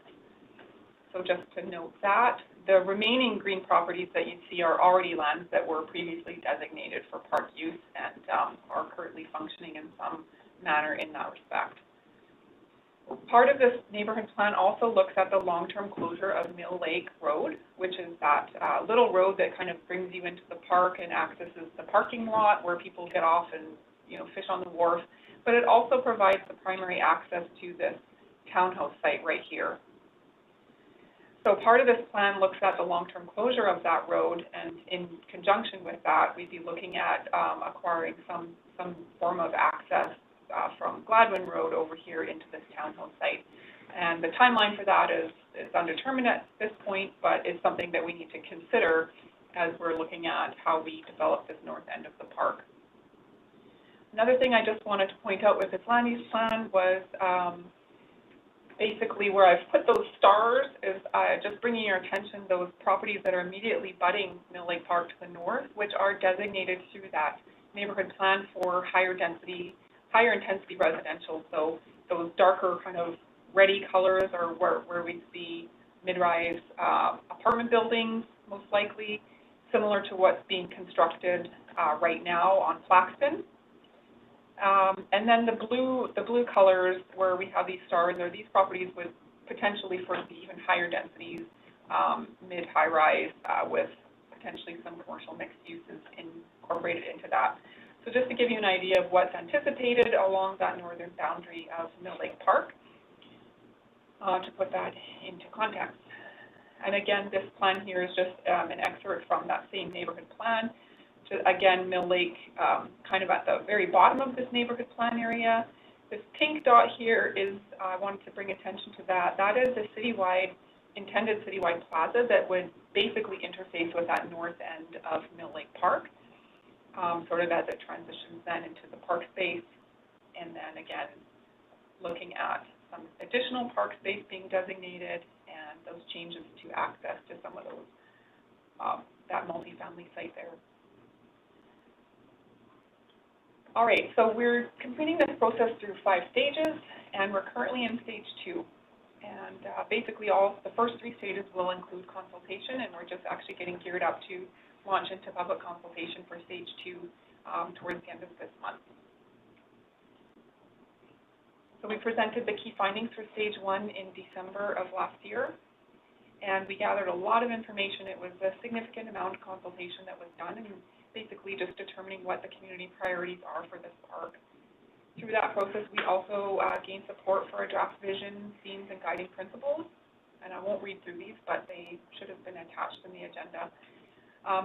So just to note that, the remaining green properties that you see are already lands that were previously designated for park use and are currently functioning in some manner in that respect. Part of this neighborhood plan also looks at the long-term closure of Mill Lake Road, which is that little road that kind of brings you into the park and accesses the parking lot where people get off and fish on the wharf, but it also provides the primary access to this townhouse site right here. So part of this plan looks at the long-term closure of that road, and in conjunction with that, we'd be looking at acquiring some form of access from Gladwin Road over here into this townhouse site. And the timeline for that is undetermined at this point, but it's something that we need to consider as we're looking at how we develop this north end of the park. Another thing I just wanted to point out with this land use plan was basically where I've put those stars is just bringing your attention those properties that are immediately butting Mill Lake Park to the north, which are designated through that neighborhood plan for higher intensity residential. So those darker kind of reddy colors are where we see mid-rise apartment buildings, most likely, similar to what's being constructed right now on Flaxton. And then the blue colors where we have these stars are these properties with potentially for even higher densities, mid-high rise with potentially some commercial mixed uses incorporated into that. So just to give you an idea of what's anticipated along that northern boundary of Mill Lake Park, to put that into context. And again, this plan here is just an excerpt from that same neighborhood plan. Again, Mill Lake kind of at the very bottom of this neighborhood plan area. This pink dot here is, I wanted to bring attention to that. That is the intended citywide plaza that would basically interface with that north end of Mill Lake Park, sort of as it transitions then into the park space. And then again, looking at some additional park space being designated and those changes to access to some of those, that multifamily site there. All right, so we're completing this process through 5 stages, and we're currently in stage 2. And basically the first 3 stages will include consultation, and we're just actually getting geared up to launch into public consultation for stage 2 towards the end of this month. So we presented the key findings for stage 1 in December of last year, and we gathered a lot of information. It was a significant amount of consultation that was done, and basically just determining what the community priorities are for this park. Through that process, we also gained support for a draft vision, themes, and guiding principles. And I won't read through these, but they should have been attached in the agenda.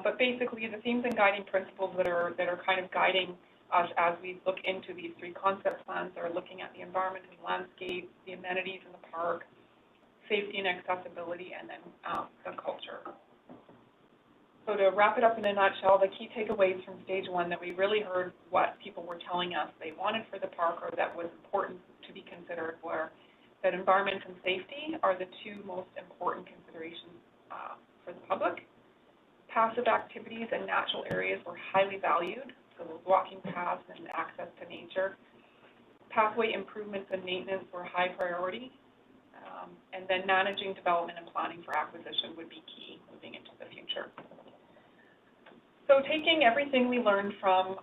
But basically, the themes and guiding principles that are kind of guiding us as we look into these 3 concept plans are looking at the environment and landscape, the amenities in the park, safety and accessibility, and then the culture. So to wrap it up in a nutshell, the key takeaways from stage 1 that we really heard what people were telling us they wanted for the park or that was important to be considered were that environment and safety are the two most important considerations for the public. Passive activities and natural areas were highly valued, so those walking paths and access to nature. Pathway improvements and maintenance were high priority, and then managing development and planning for acquisition would be key moving into the future. So taking everything we learned from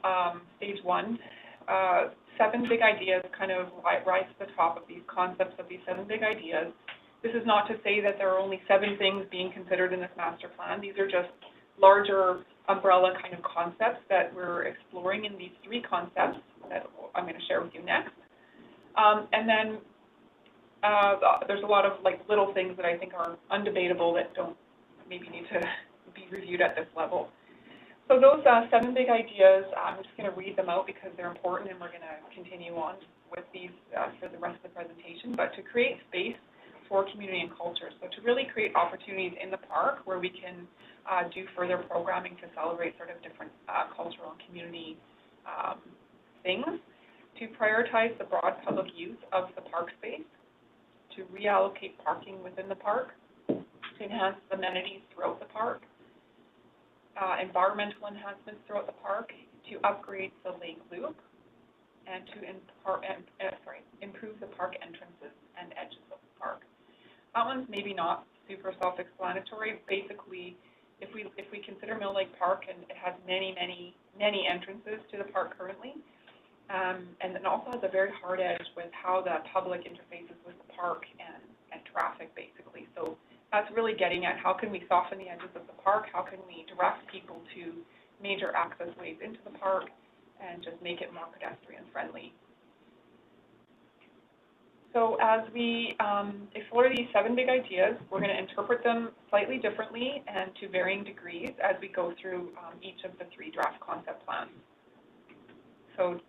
stage one, 7 big ideas kind of rise to the top of these concepts of these 7 big ideas. This is not to say that there are only 7 things being considered in this master plan. These are just larger umbrella kind of concepts that we're exploring in these 3 concepts that I'm going to share with you next. And then there's a lot of like little things that I think are undebatable that don't maybe need to be reviewed at this level. So those 7 big ideas, I'm just going to read them out because they're important, and we're going to continue on with these for the rest of the presentation. But to create space for community and culture, so to really create opportunities in the park where we can do further programming to celebrate sort of different cultural and community things, to prioritize the broad public use of the park space, to reallocate parking within the park, to enhance amenities throughout the park, environmental enhancements throughout the park, to upgrade the lake loop, and to improve the park entrances and edges of the park. That one's maybe not super self-explanatory. Basically, if we consider Mill Lake Park, and it has many entrances to the park currently, and it also has a very hard edge with how the public interfaces with the park and traffic, basically. So that's really getting at how can we soften the edges of the park, how can we direct people to major access ways into the park, and just make it more pedestrian friendly. So as we explore these 7 big ideas, we're going to interpret them slightly differently and to varying degrees as we go through each of the 3 draft concept plans. So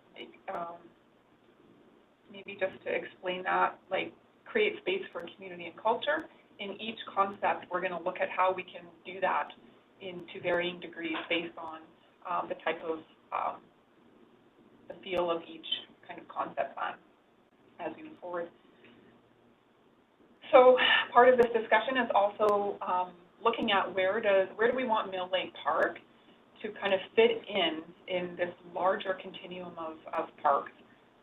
maybe just to explain that, like create space for community and culture. In each concept, we're going to look at how we can do that to varying degrees based on the type of, the feel of each kind of concept plan as we move forward. So part of this discussion is also looking at where do we want Mill Lake Park to kind of fit in this larger continuum of parks.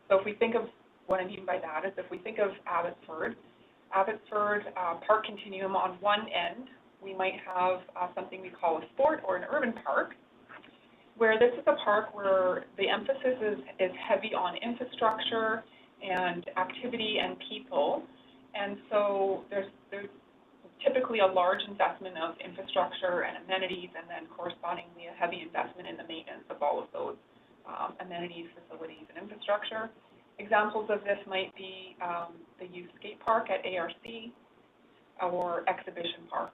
So if we think of, what I mean by that is if we think of Abbotsford park continuum, on one end, we might have something we call a sport or an urban park, where this is a park where the emphasis is heavy on infrastructure and activity and people. And so there's typically a large investment of infrastructure and amenities, and then correspondingly a heavy investment in the maintenance of all of those amenities, facilities, and infrastructure. Examples of this might be the youth skate park at ARC or exhibition park.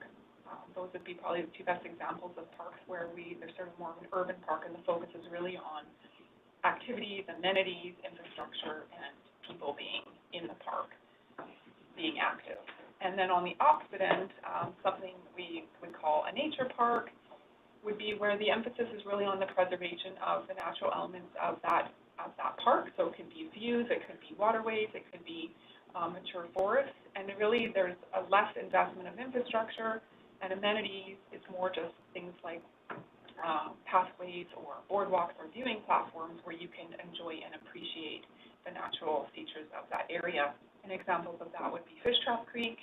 Those would be probably the 2 best examples of parks where there's sort of more of an urban park, and the focus is really on activities, amenities, infrastructure, and people being in the park, being active. And then on the opposite end, something we would call a nature park would be where the emphasis is really on the preservation of the natural elements of that park. So it could be views, it could be waterways, it could be mature forests, and really there's a less investment of infrastructure and amenities. It's more just things like pathways or boardwalks or viewing platforms where you can enjoy and appreciate the natural features of that area. And examples of that would be Fish Trap Creek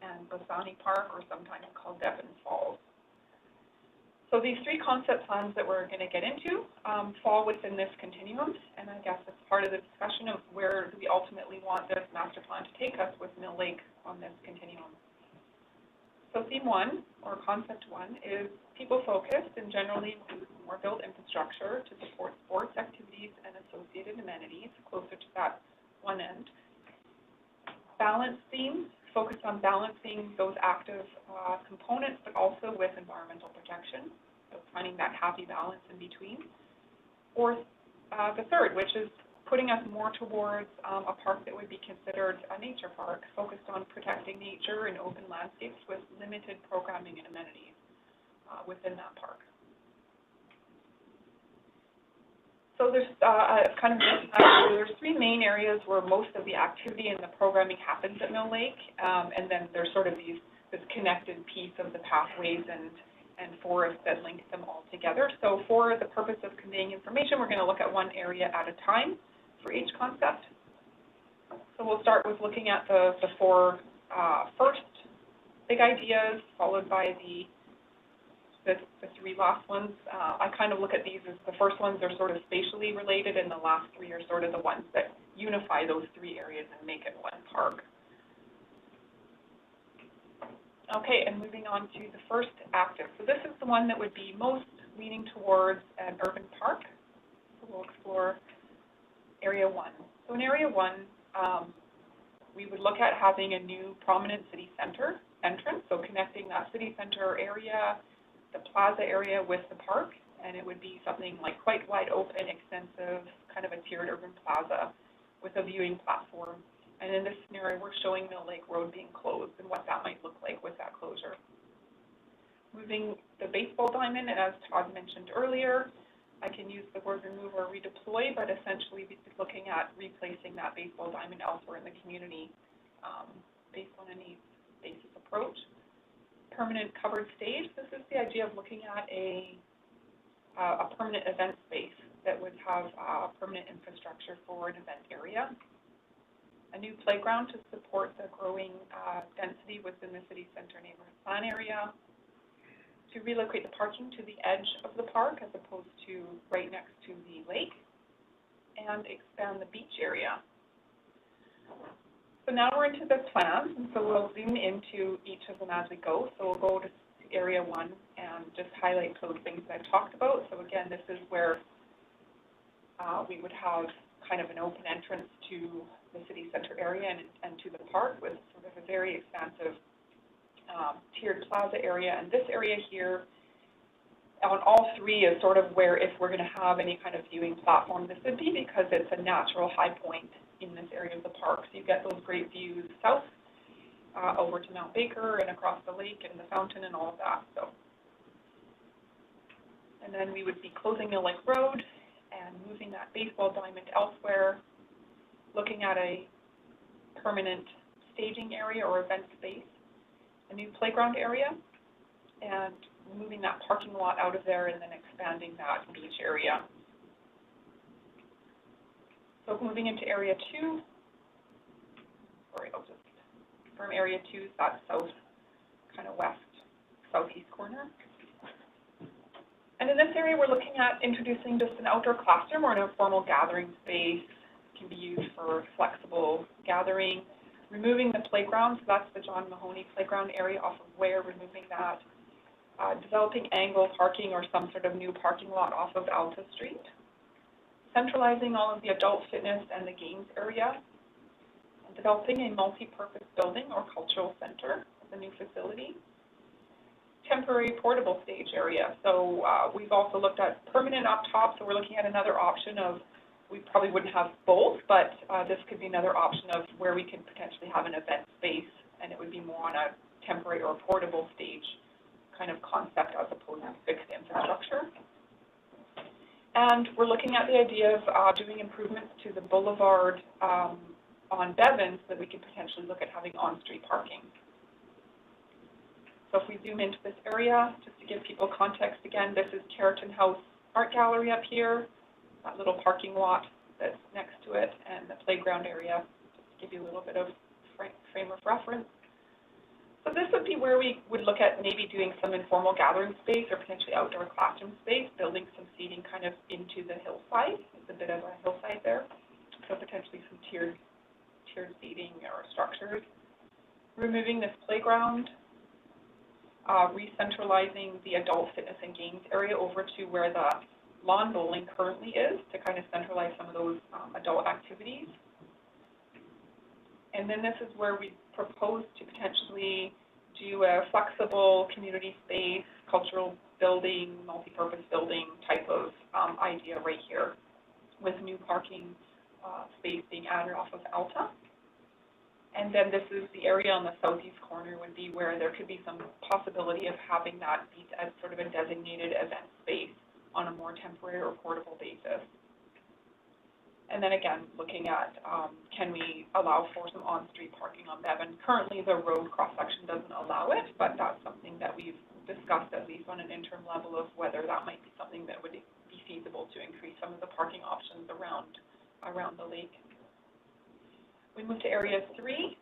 and Bosani Park, or sometimes called Devon's Falls. So these 3 concept plans that we're going to get into fall within this continuum, and I guess it's part of the discussion of where do we ultimately want this master plan to take us with Mill Lake on this continuum. So theme 1, or concept 1, is people-focused and generally includes more built infrastructure to support sports activities and associated amenities closer to that one end. Balance theme, focused on balancing those active components, but also with environmental protection, so finding that happy balance in between. Or the third, which is putting us more towards a park that would be considered a nature park, focused on protecting nature and open landscapes with limited programming and amenities within that park. So So there's, there's three main areas where most of the activity and the programming happens at Mill Lake, and then there's sort of this connected piece of the pathways and forest that link them all together. So for the purpose of conveying information, we're going to look at one area at a time for each concept. So we'll start with looking at the four first big ideas, followed by the three last ones. I kind of look at these as the first ones are sort of spatially related, and the last three are sort of the ones that unify those three areas and make it one park. Okay, and moving on to the first active. So this is the one that would be most leaning towards an urban park. So we'll explore Area 1. So in Area 1, we would look at having a new prominent city center entrance, so connecting that city center area, the plaza area with the park, and it would be something like quite wide open, extensive, kind of a tiered urban plaza with a viewing platform. And in this scenario, we're showing Mill Lake Road being closed and what that might look like with that closure. Moving the baseball diamond, and as Todd mentioned earlier, I can use the word remove or redeploy, but essentially we'd be looking at replacing that baseball diamond elsewhere in the community based on a needs-basis approach. Permanent covered stage, this is the idea of looking at a permanent event space that would have permanent infrastructure for an event area. A new playground to support the growing density within the city center neighborhood plan area. To relocate the parking to the edge of the park as opposed to right next to the lake. And expand the beach area. So now we're into the plans, and so we'll zoom into each of them as we go. So we'll go to Area 1 and just highlight those things that I've talked about. So again, this is where we would have kind of an open entrance to the city center area and to the park with sort of a very expansive tiered plaza area. And this area here on all three is sort of where, if we're going to have any kind of viewing platform, this would be because it's a natural high point in this area of the park. So you get those great views south over to Mount Baker and across the lake and the fountain and all of that. So, and then we would be closing Mill Lake Road and moving that baseball diamond elsewhere, looking at a permanent staging area or event space, a new playground area, and moving that parking lot out of there and then expanding that beach area. So moving into Area 2, I'll just, from Area 2, that south, kind of west, southeast corner. And in this area, we're looking at introducing just an outdoor classroom or an informal gathering space. It can be used for flexible gathering. Removing the playground, so that's the John Mahoney playground area off of Ware, removing that. Developing angle parking or some sort of new parking lot off of Alta Street. Centralizing all of the adult fitness and the games area. And developing a multi-purpose building or cultural center as a new facility. Temporary portable stage area. So we've also looked at permanent up top, so we're looking at another option of, we probably wouldn't have both, but this could be another option of where we could potentially have an event space, and it would be more on a temporary or portable stage kind of concept as opposed to fixed infrastructure. And we're looking at the idea of doing improvements to the boulevard on Bevan so that we could potentially look at having on-street parking. So if we zoom into this area, just to give people context again, this is Keratin House Art Gallery up here, that little parking lot that's next to it, and the playground area, just to give you a little bit of frame of reference. So this would be where we would look at maybe doing some informal gathering space or potentially outdoor classroom space, building some seating kind of into the hillside. It's a bit of a hillside there, so potentially some tiered seating or structures. Removing this playground, re-centralizing the adult fitness and games area over to where the lawn bowling currently is to kind of centralize some of those adult activities. And then this is where we propose to potentially do a flexible community space, cultural building, multi-purpose building type of idea right here with new parking space being added off of Alta. And then this is the area on the southeast corner would be where there could be some possibility of having that be as sort of a designated event space on a more temporary or portable basis. And then again, looking at, can we allow for some on-street parking on Bevan? Currently, the road cross-section doesn't allow it, but that's something that we've discussed at least on an interim level of whether that might be something that would be feasible to increase some of the parking options around the lake. We move to Area 3,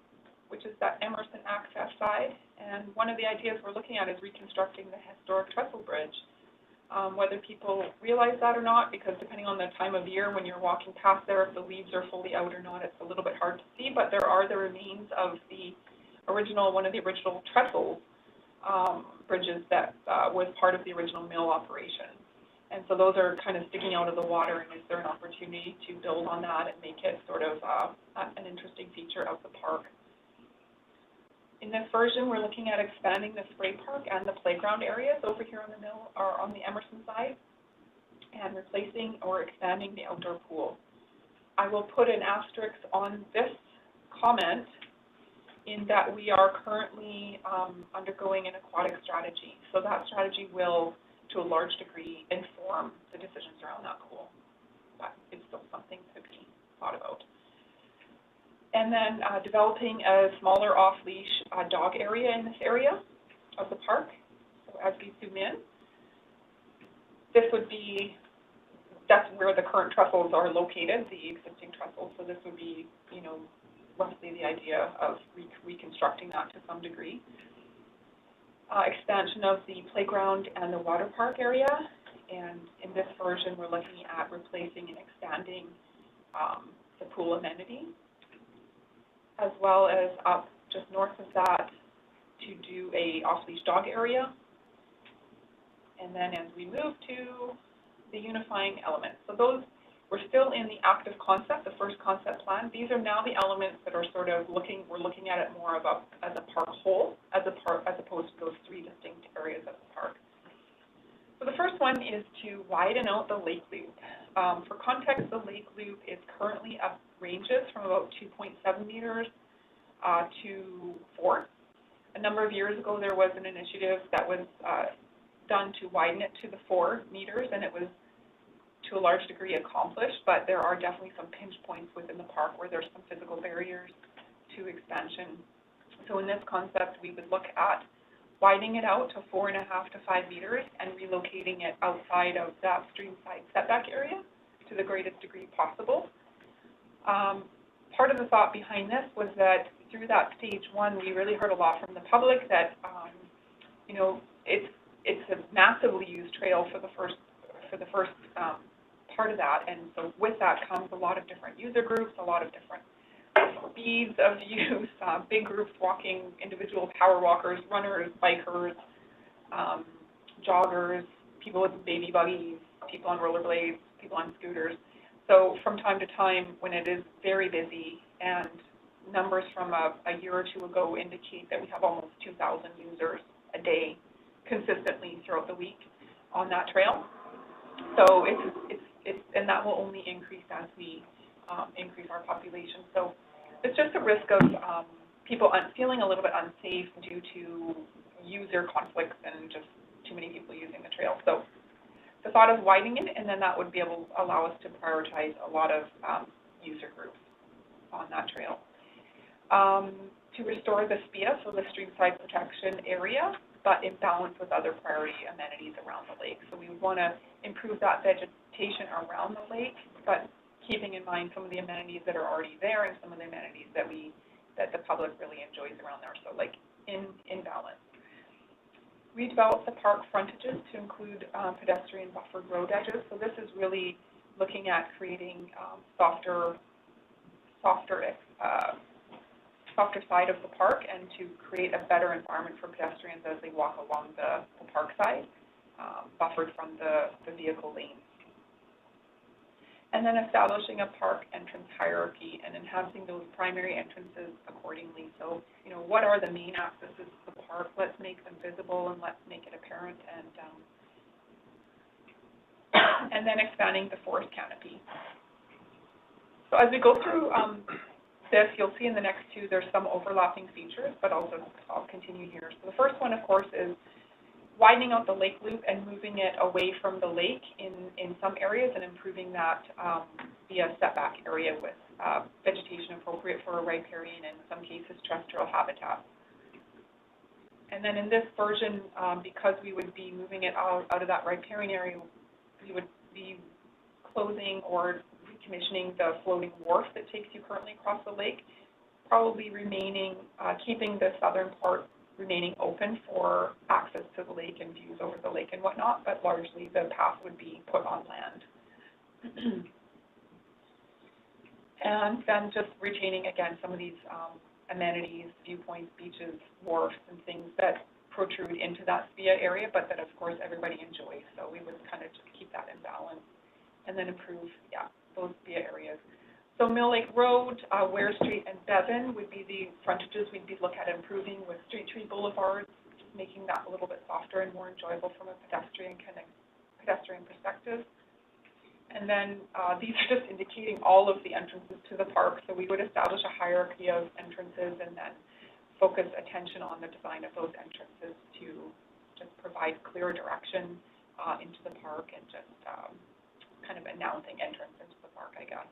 which is that Emerson access side, and one of the ideas we're looking at is reconstructing the historic trestle bridge. Whether people realize that or not, because depending on the time of year when you're walking past there, if the leaves are fully out or not, it's a little bit hard to see, but there are the remains of the original, one of the original trestle bridges that was part of the original mill operation. And so those are kind of sticking out of the water, and is there an opportunity to build on that and make it sort of an interesting feature of the park? In this version, we're looking at expanding the spray park and the playground areas over here on the mill, or on the Emerson side, and replacing or expanding the outdoor pool. I will put an asterisk on this comment in that we are currently undergoing an aquatic strategy. So that strategy will, to a large degree, inform the decisions around that pool, but it's still something to be thought about. And then developing a smaller off-leash dog area in this area of the park. So as we zoom in, this would be, that's where the current trestles are located, the existing trestles. So this would be, you know, roughly the idea of reconstructing that to some degree. Expansion of the playground and the water park area. And in this version, we're looking at replacing and expanding the pool amenity, as well as up just north of that to do a off-leash dog area. And then as we move to the unifying elements. So those, we're still in the active concept, the first concept plan. These are now the elements that are sort of we're looking at it more of as a park whole, as opposed to those three distinct areas of the park. So the first one is to widen out the lake loop. For context, the lake loop is currently ranges from about 2.7 meters to 4. A number of years ago, there was an initiative that was done to widen it to the 4 meters, and it was to a large degree accomplished, but there are definitely some pinch points within the park where there's some physical barriers to expansion. So in this concept, we would look at widening it out to 4.5 to 5 meters and relocating it outside of that streamside setback area to the greatest degree possible. Part of the thought behind this was that through that stage one, we really heard a lot from the public that, you know, it's a massively used trail for the first part of that, and so with that comes a lot of different user groups, a lot of different speeds of use, big groups walking, individual power walkers, runners, bikers, joggers, people with baby buggies, people on rollerblades, people on scooters. So from time to time, when it is very busy, and numbers from a year or two ago indicate that we have almost 2,000 users a day consistently throughout the week on that trail. So and that will only increase as we increase our population. So it's just a risk of people feeling a little bit unsafe due to user conflicts and just too many people using the trail. So the thought of widening it, and then that would be able to allow us to prioritize a lot of user groups on that trail. To restore the SPIA, so the streamside protection area, but in balance with other priority amenities around the lake. So we want to improve that vegetation around the lake, but keeping in mind some of the amenities that are already there and some of the amenities that the public really enjoys around there. So like in balance. Redevelop the park frontages to include pedestrian buffered road edges. So this is really looking at creating softer side of the park and to create a better environment for pedestrians as they walk along the park side, buffered from the vehicle lanes. And then establishing a park entrance hierarchy and enhancing those primary entrances accordingly. So, you know, what are the main accesses to the park? Let's make them visible and let's make it apparent, and then expanding the forest canopy. So as we go through this, you'll see in the next two, there's some overlapping features, but I'll continue here. So the first one, of course, is widening out the lake loop and moving it away from the lake in some areas and improving that be a setback area with, vegetation appropriate for riparian and in some cases terrestrial habitat. And then in this version, because we would be moving it out of that riparian area, we would be closing or decommissioning the floating wharf that takes you currently across the lake, probably remaining, keeping the southern part remaining open for access to the lake and views over the lake and whatnot, but largely the path would be put on land. And then just retaining, again, some of these amenities, viewpoints, beaches, wharfs, and things that protrude into that SPIA area, but that, of course, everybody enjoys. So we would kind of just keep that in balance and then improve, those SPIA areas. So Mill Lake Road, Ware Street, and Bevan would be the frontages we'd be looking at improving with Street Tree Boulevard, making that a little bit softer and more enjoyable from a pedestrian perspective. And then these are just indicating all of the entrances to the park. So we would establish a hierarchy of entrances and then focus attention on the design of those entrances to just provide clear direction into the park and just kind of announcing entrance into the park, I guess.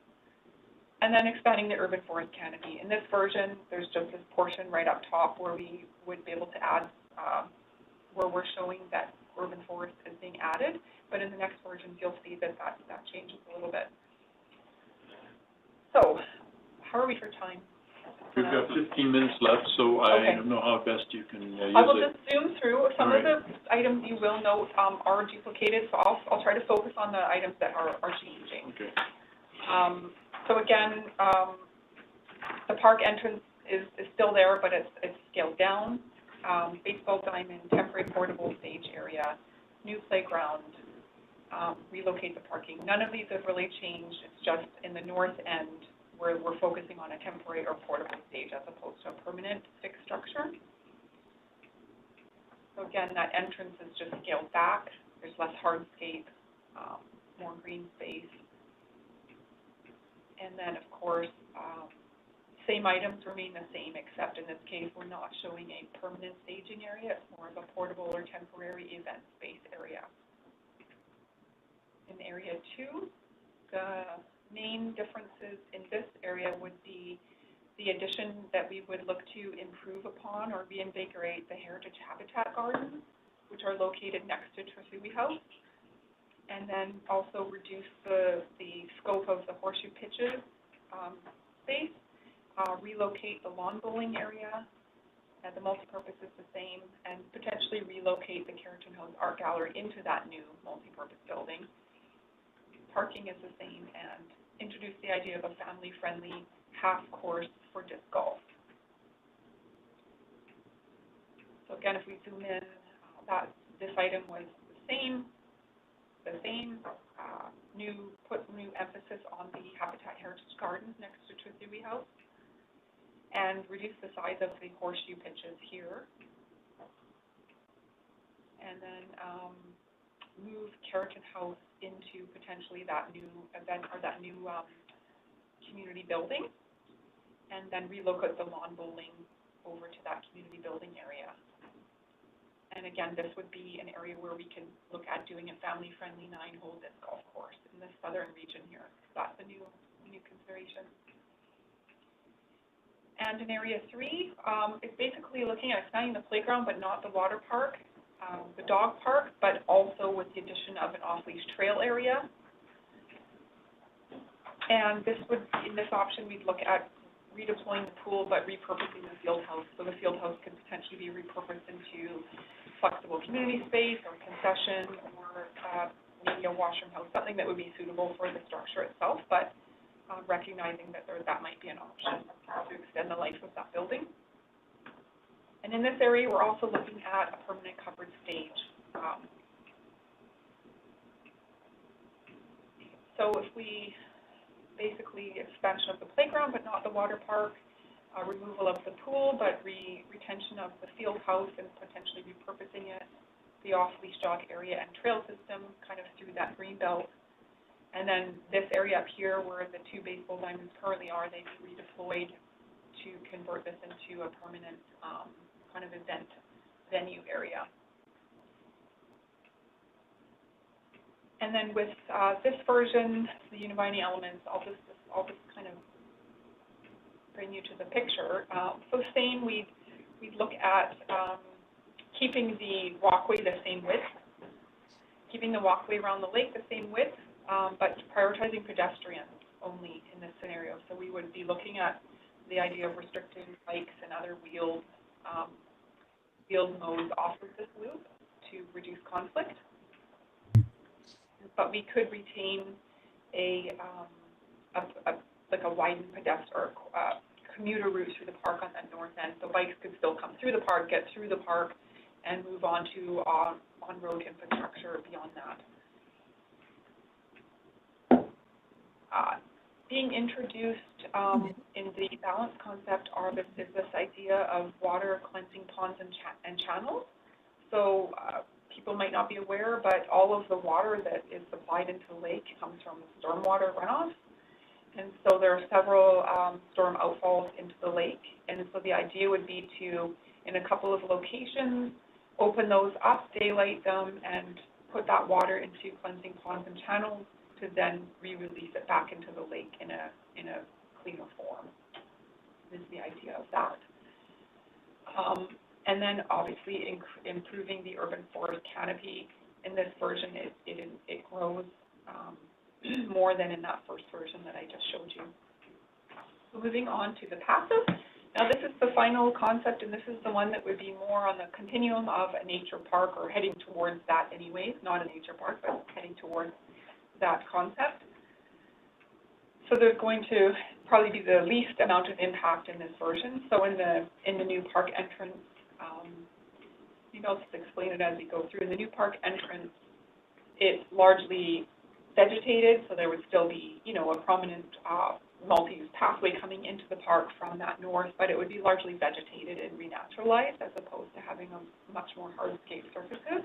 And then expanding the urban forest canopy. In this version, there's just this portion right up top where we would be able to add, where we're showing that urban forest is being added, but in the next versions, you'll see that that changes a little bit. So, how are we for time? We've got 15 minutes left, so I don't know how best you can use it. I will just zoom through. Some of the items you will note are duplicated, so I'll try to focus on the items that are changing. Okay. So again, the park entrance is still there, but it's scaled down. Baseball diamond, temporary portable stage area, new playground, relocate the parking. None of these have really changed. It's just in the north end where we're focusing on a temporary or portable stage as opposed to a permanent fixed structure. So again, that entrance is just scaled back. There's less hardscape, more green space. And then, of course, same items remain the same, except in this case, we're not showing a permanent staging area. It's more of a portable or temporary event space area. In Area 2, the main differences in this area would be the addition that we would look to improve upon or reinvigorate the heritage habitat gardens, which are located next to Trethewey House, and then also reduce the scope of the horseshoe pitches space. Relocate the lawn bowling area, and the multipurpose is the same, and potentially relocate the Carrington House Art Gallery into that new multipurpose building. Parking is the same, and introduce the idea of a family-friendly half course for disc golf. So again, if we zoom in, this item was the same, put new emphasis on the Habitat Heritage Gardens next to Trethewey House, and reduce the size of the horseshoe pitches here. And then move Carrington House into potentially that new event or that new community building, and then relocate the lawn bowling over to that community building area. And again, this would be an area where we can look at doing a family-friendly 9-hole disc golf course in the southern region here. That's a new consideration. And in Area 3, it's basically looking at expanding the playground, but not the water park, the dog park, but also with the addition of an off-leash trail area. And this would, in this option, we'd look at redeploying the pool, but repurposing the field house. So the field house could potentially be repurposed into flexible community space or concession or maybe a washroom house, something that would be suitable for the structure itself, but recognizing that that might be an option to extend the life of that building. And in this area, we're also looking at a permanent covered stage. So if we basically expansion of the playground, but not the water park, removal of the pool, but retention of the field house and potentially repurposing it, the off-leash jog area and trail system kind of through that green belt. And then this area up here where the 2 baseball diamonds currently are, they'd be redeployed to convert this into a permanent kind of event venue area. And then with this version, the unibinding elements, I'll just kind of bring you to the picture. So same, we'd look at keeping the walkway the same width, keeping the walkway around the lake the same width, but prioritizing pedestrians only in this scenario. So we would be looking at the idea of restricting bikes and other wheeled modes off of this loop to reduce conflict. But we could retain like a widened pedestrian or commuter route through the park on that north end, so bikes could still come through the park, get through the park, and move on to on-road infrastructure beyond that. Being introduced in the balance concept is this idea of water cleansing ponds and channels. So people might not be aware, but all of the water that is supplied into the lake comes from stormwater runoff. And so there are several storm outfalls into the lake. And so the idea would be to, in a couple of locations, open those up, daylight them, and put that water into cleansing ponds and channels to then re-release it back into the lake in a cleaner form. Is the idea of that. And then obviously improving the urban forest canopy. In this version, it grows more than in that first version that I just showed you. So moving on to the passive. Now this is the final concept, and this is the one that would be more on the continuum of a nature park, or heading towards that anyways, not a nature park, but heading towards that concept. So there's going to probably be the least amount of impact in this version. So in the new park entrance, maybe I'll just explain it as we go through. In the new park entrance, it's largely vegetated, so there would still be, a prominent multi-use pathway coming into the park from that north, but it would be largely vegetated and renaturalized as opposed to having a much more hardscape surfaces.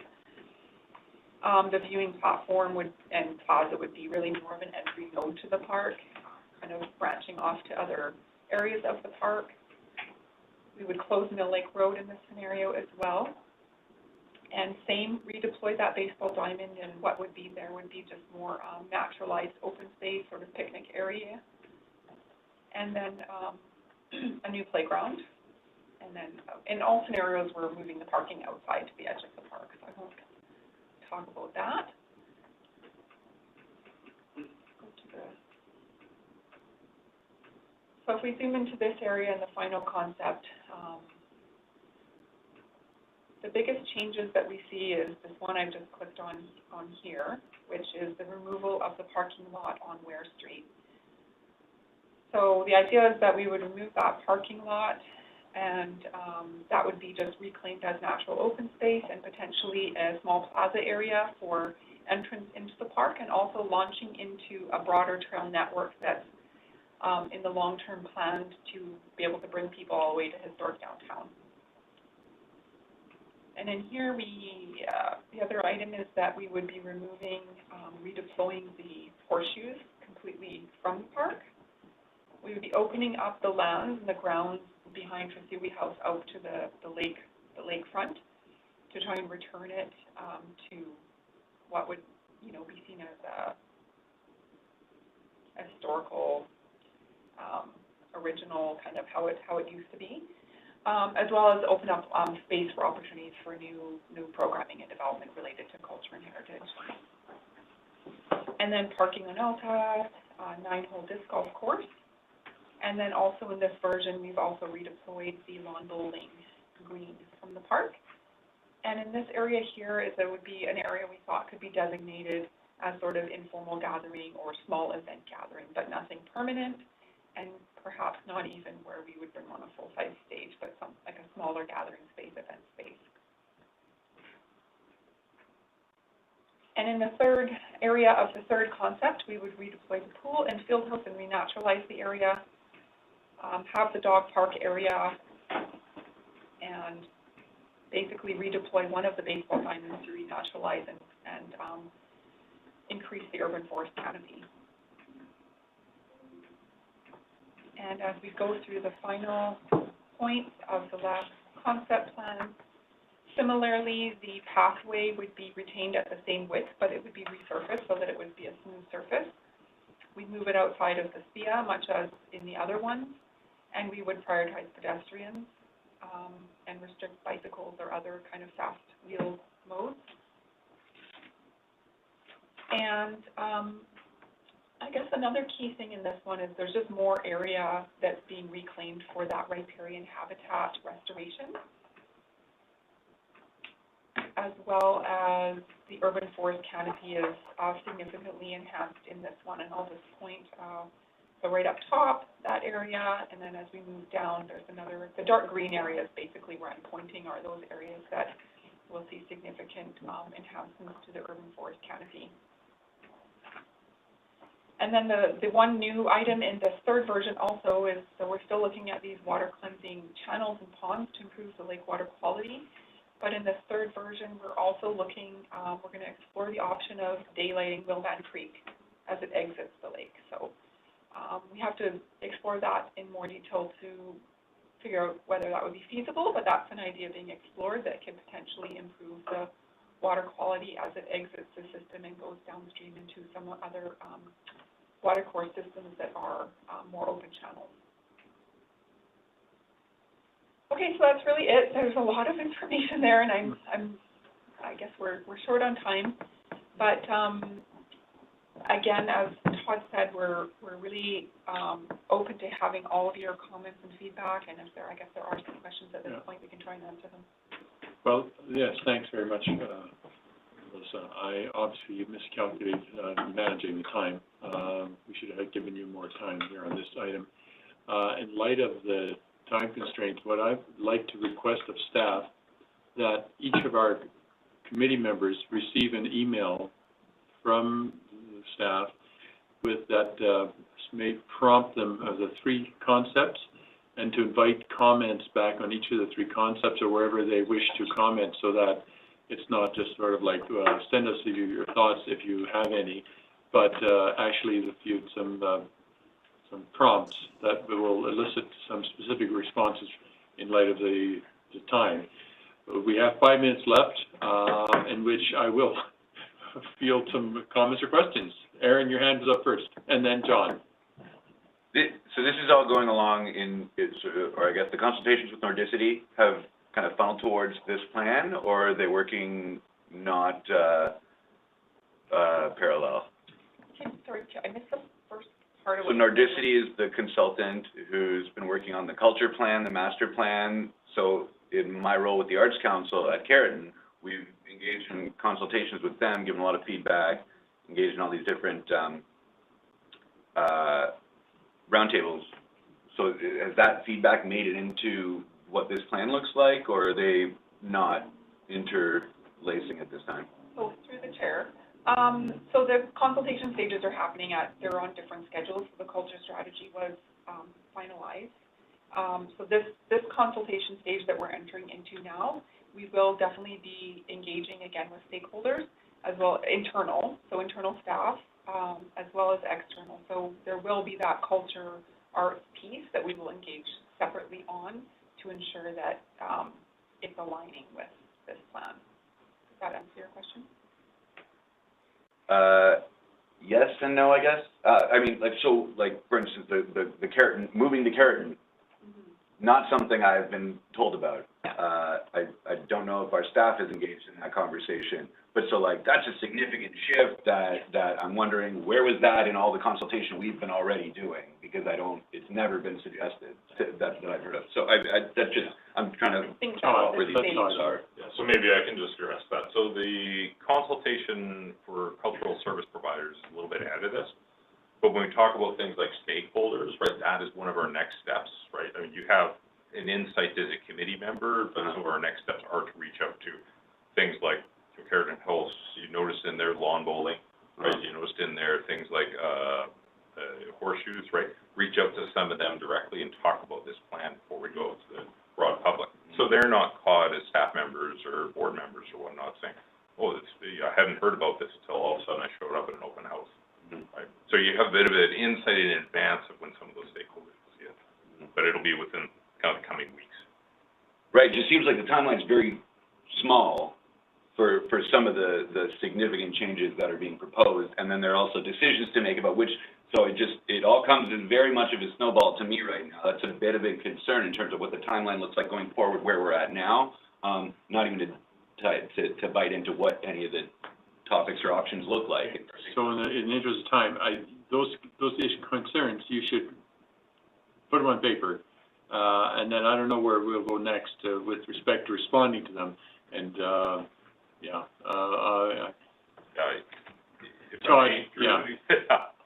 The viewing platform and plaza would be really more of an entry node to the park, kind of branching off to other areas of the park. We would close Mill Lake Road in this scenario as well. And same, redeploy that baseball diamond, and what would be there would be just more naturalized open space, sort of picnic area. And then a new playground. And then in all scenarios, we're moving the parking outside to the edge of the park, so I won't talk about that. So if we zoom into this area in the final concept, the biggest changes that we see is this one I've just clicked on here, which is the removal of the parking lot on Ware Street. So the idea is that we would remove that parking lot, and that would be just reclaimed as natural open space and potentially a small plaza area for entrance into the park, and also launching into a broader trail network that's in the long-term planned to be able to bring people all the way to historic downtown. And in here, the other item is that we would be removing, redeploying the horseshoes completely from the park. We would be opening up the lands and the grounds behind Trustee House out to the lakefront to try and return it to what would, be seen as a historical, original kind of how it used to be. As well as open up space for opportunities for new programming and development related to culture and heritage. And then parking on Alta, 9-hole disc golf course. And then also in this version, we've also redeployed the lawn bowling green from the park. And in this area here, there would be an area we thought could be designated as sort of informal gathering or small event gathering, but nothing permanent, and perhaps not even where we would bring on a full-size stage, but like a smaller gathering space, event space. And in the third area of the third concept, we would redeploy the pool and field house and renaturalize the area, have the dog park area, and basically redeploy one of the baseball diamonds to renaturalize and increase the urban forest canopy. And as we go through the final points of the last concept plan, Similarly, the pathway would be retained at the same width, but it would be resurfaced so that it would be a smooth surface. We'd move it outside of the SPIA, much as in the other ones, and we would prioritize pedestrians and restrict bicycles or other kind of fast wheel modes. And I guess another key thing in this one is there's just more area that's being reclaimed for that riparian habitat restoration, as well as the urban forest canopy is significantly enhanced in this one. And I'll just point, so right up top, that area, and then as we move down, there's another, the dark green areas basically where I'm pointing are those areas that will see significant enhancements to the urban forest canopy. And then the one new item in this third version also is, so we're still looking at these water cleansing channels and ponds to improve the lake water quality. But in this third version, we're also looking, we're going to explore the option of daylighting Wilman Creek as it exits the lake. So we have to explore that in more detail to figure out whether that would be feasible, but that's an idea being explored that could potentially improve the water quality as it exits the system and goes downstream into some other watercourse systems that are more open channels. Okay, so that's really it. There's a lot of information there, and I guess we're short on time. But again, as Todd said, we're really open to having all of your comments and feedback. And if I guess there are some questions at this point, we can try and answer them. Well, yes, thanks very much, Melissa. I obviously miscalculated managing the time. We should have given you more time here on this item. In light of the time constraints, what I'd like to request of staff that each of our committee members receive an email from the staff with that may prompt them of the three concepts and to invite comments back on each of the three concepts or wherever they wish to comment, so that it's not just sort of like send us your thoughts if you have any, but actually some prompts that will elicit some specific responses in light of the time. We have 5 minutes left, in which I will field some comments or questions. Aaron, your hand is up first, and then John. So this is all going along or I guess the consultations with Nordicity have kind of funneled towards this plan, or are they working not parallel? Sorry, I missed the first part of So Nordicity is the consultant who's been working on the culture plan, the master plan. So in my role with the Arts Council at Carleton, we've engaged in consultations with them, given a lot of feedback, engaged in all these different roundtables. So has that feedback made it into what this plan looks like, or are they not interlacing at this time? So through the chair. So the consultation stages are happening they're on different schedules. So the culture strategy was finalized. So this consultation stage that we're entering into now, we will definitely be engaging again with stakeholders as well, internal staff, as well as external. So there will be that culture arts piece that we will engage separately on to ensure that it's aligning with this plan. Does that answer your question? Yes and no, I guess. I mean, for instance, the Carleton, moving to Carleton, not something I've been told about. I don't know if our staff is engaged in that conversation, but so that's a significant shift that I'm wondering, where was that in all the consultation we've been already doing? Because it's never been suggested that I've heard of. So I'm trying to think about where these things are. Yeah, so maybe I can just address that. So the consultation for cultural service providers is a little bit ahead of this. But when we talk about things like stakeholders, right, that is one of our next steps, right? I mean, you have an insight as a committee member, but some of our next steps are to reach out to things like Carleton Hills. You noticed in there lawn bowling, right? You noticed in there things like horseshoes, right? Reach out to some of them directly and talk about this plan before we go to the broad public. So they're not caught as staff members or board members or whatnot saying, oh, I hadn't heard about this until all of a sudden I showed up at an open house. Right? So you have a bit of an insight in advance of when some of those stakeholders will see it. But it'll be within kind of the coming weeks. Right, it just seems like the timeline's very small for some of the significant changes that are being proposed, and then there are also decisions to make about which, so it all comes as very much of a snowball to me right now. That's a bit of a concern in terms of what the timeline looks like going forward, where we're at now, not even to bite into what any of the topics or options look like. So in the interest of time, those concerns, you should put them on paper, and then I don't know where we'll go next with respect to responding to them. And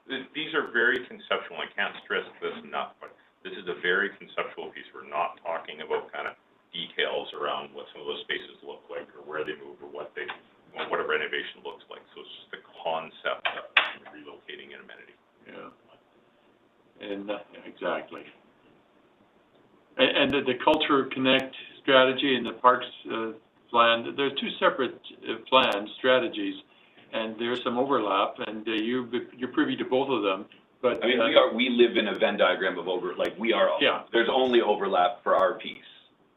These are very conceptual. I can't stress this enough, but this is a very conceptual piece. We're not talking about kind of details around what some of those spaces look like, or where they move, or what a renovation looks like. So it's just the concept of relocating an amenity. Yeah. And exactly. And the Culture Connect strategy and the Parks plan, there's two separate plans, strategies, and there's some overlap, and you're privy to both of them. But I mean, we live in a Venn diagram of there's only overlap for our piece,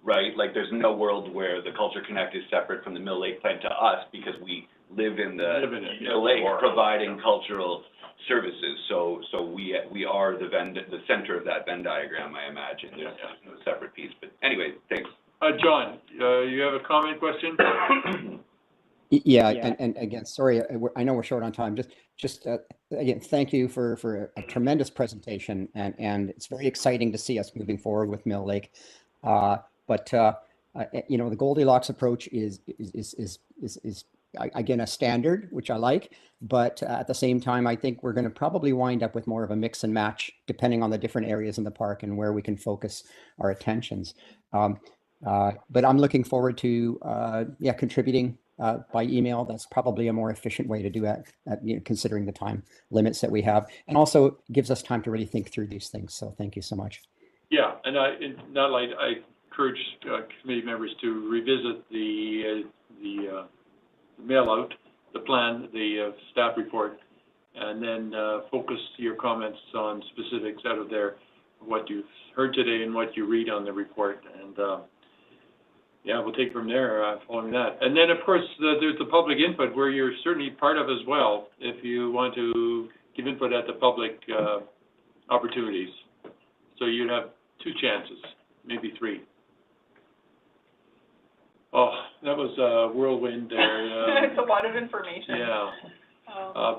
right? Like, there's no world where the Culture Connect is separate from the Mill Lake plan to us, because we live in the Mill Lake providing cultural services. So we are the center of that Venn diagram, I imagine. There's no separate piece. But anyway, thanks. John, you have a comment, question? Yeah, and again, sorry, I know we're short on time. Just again, thank you for a tremendous presentation, and it's very exciting to see us moving forward with Mill Lake. But the Goldilocks approach is again a standard, which I like. But at the same time, I think we're going to probably wind up with more of a mix and match, depending on the different areas in the park and where we can focus our attentions. But I'm looking forward to contributing by email. That's probably a more efficient way to do it, considering the time limits that we have, and also gives us time to really think through these things. So thank you so much. Yeah, and I encourage committee members to revisit the mail out, the plan, the staff report, and then focus your comments on specifics out of there, what you've heard today and what you read on the report, and we'll take from there following that. And then, of course, there's the public input, where you're certainly part of as well, if you want to give input at the public opportunities. So you'd have 2 chances, maybe 3. Oh, that was a whirlwind there. It's a lot of information. Yeah.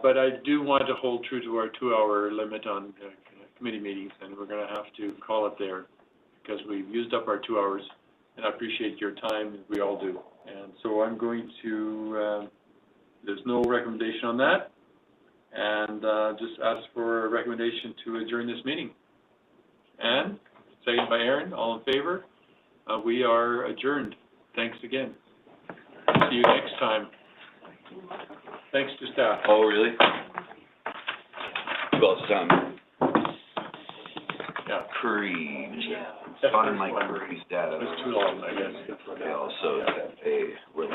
But I do want to hold true to our 2-hour limit on committee meetings, and we're going to have to call it there, because we've used up our 2 hours. And I appreciate your time, we all do. And so I'm going to, there's no recommendation on that, and just ask for a recommendation to adjourn this meeting. And, second by Aaron, all in favor? We are adjourned. Thanks again. See you next time. Thanks to staff. Oh, really? Well, Curry. Yeah. Fun like Curry's dad. It's too long, I guess. They also, we're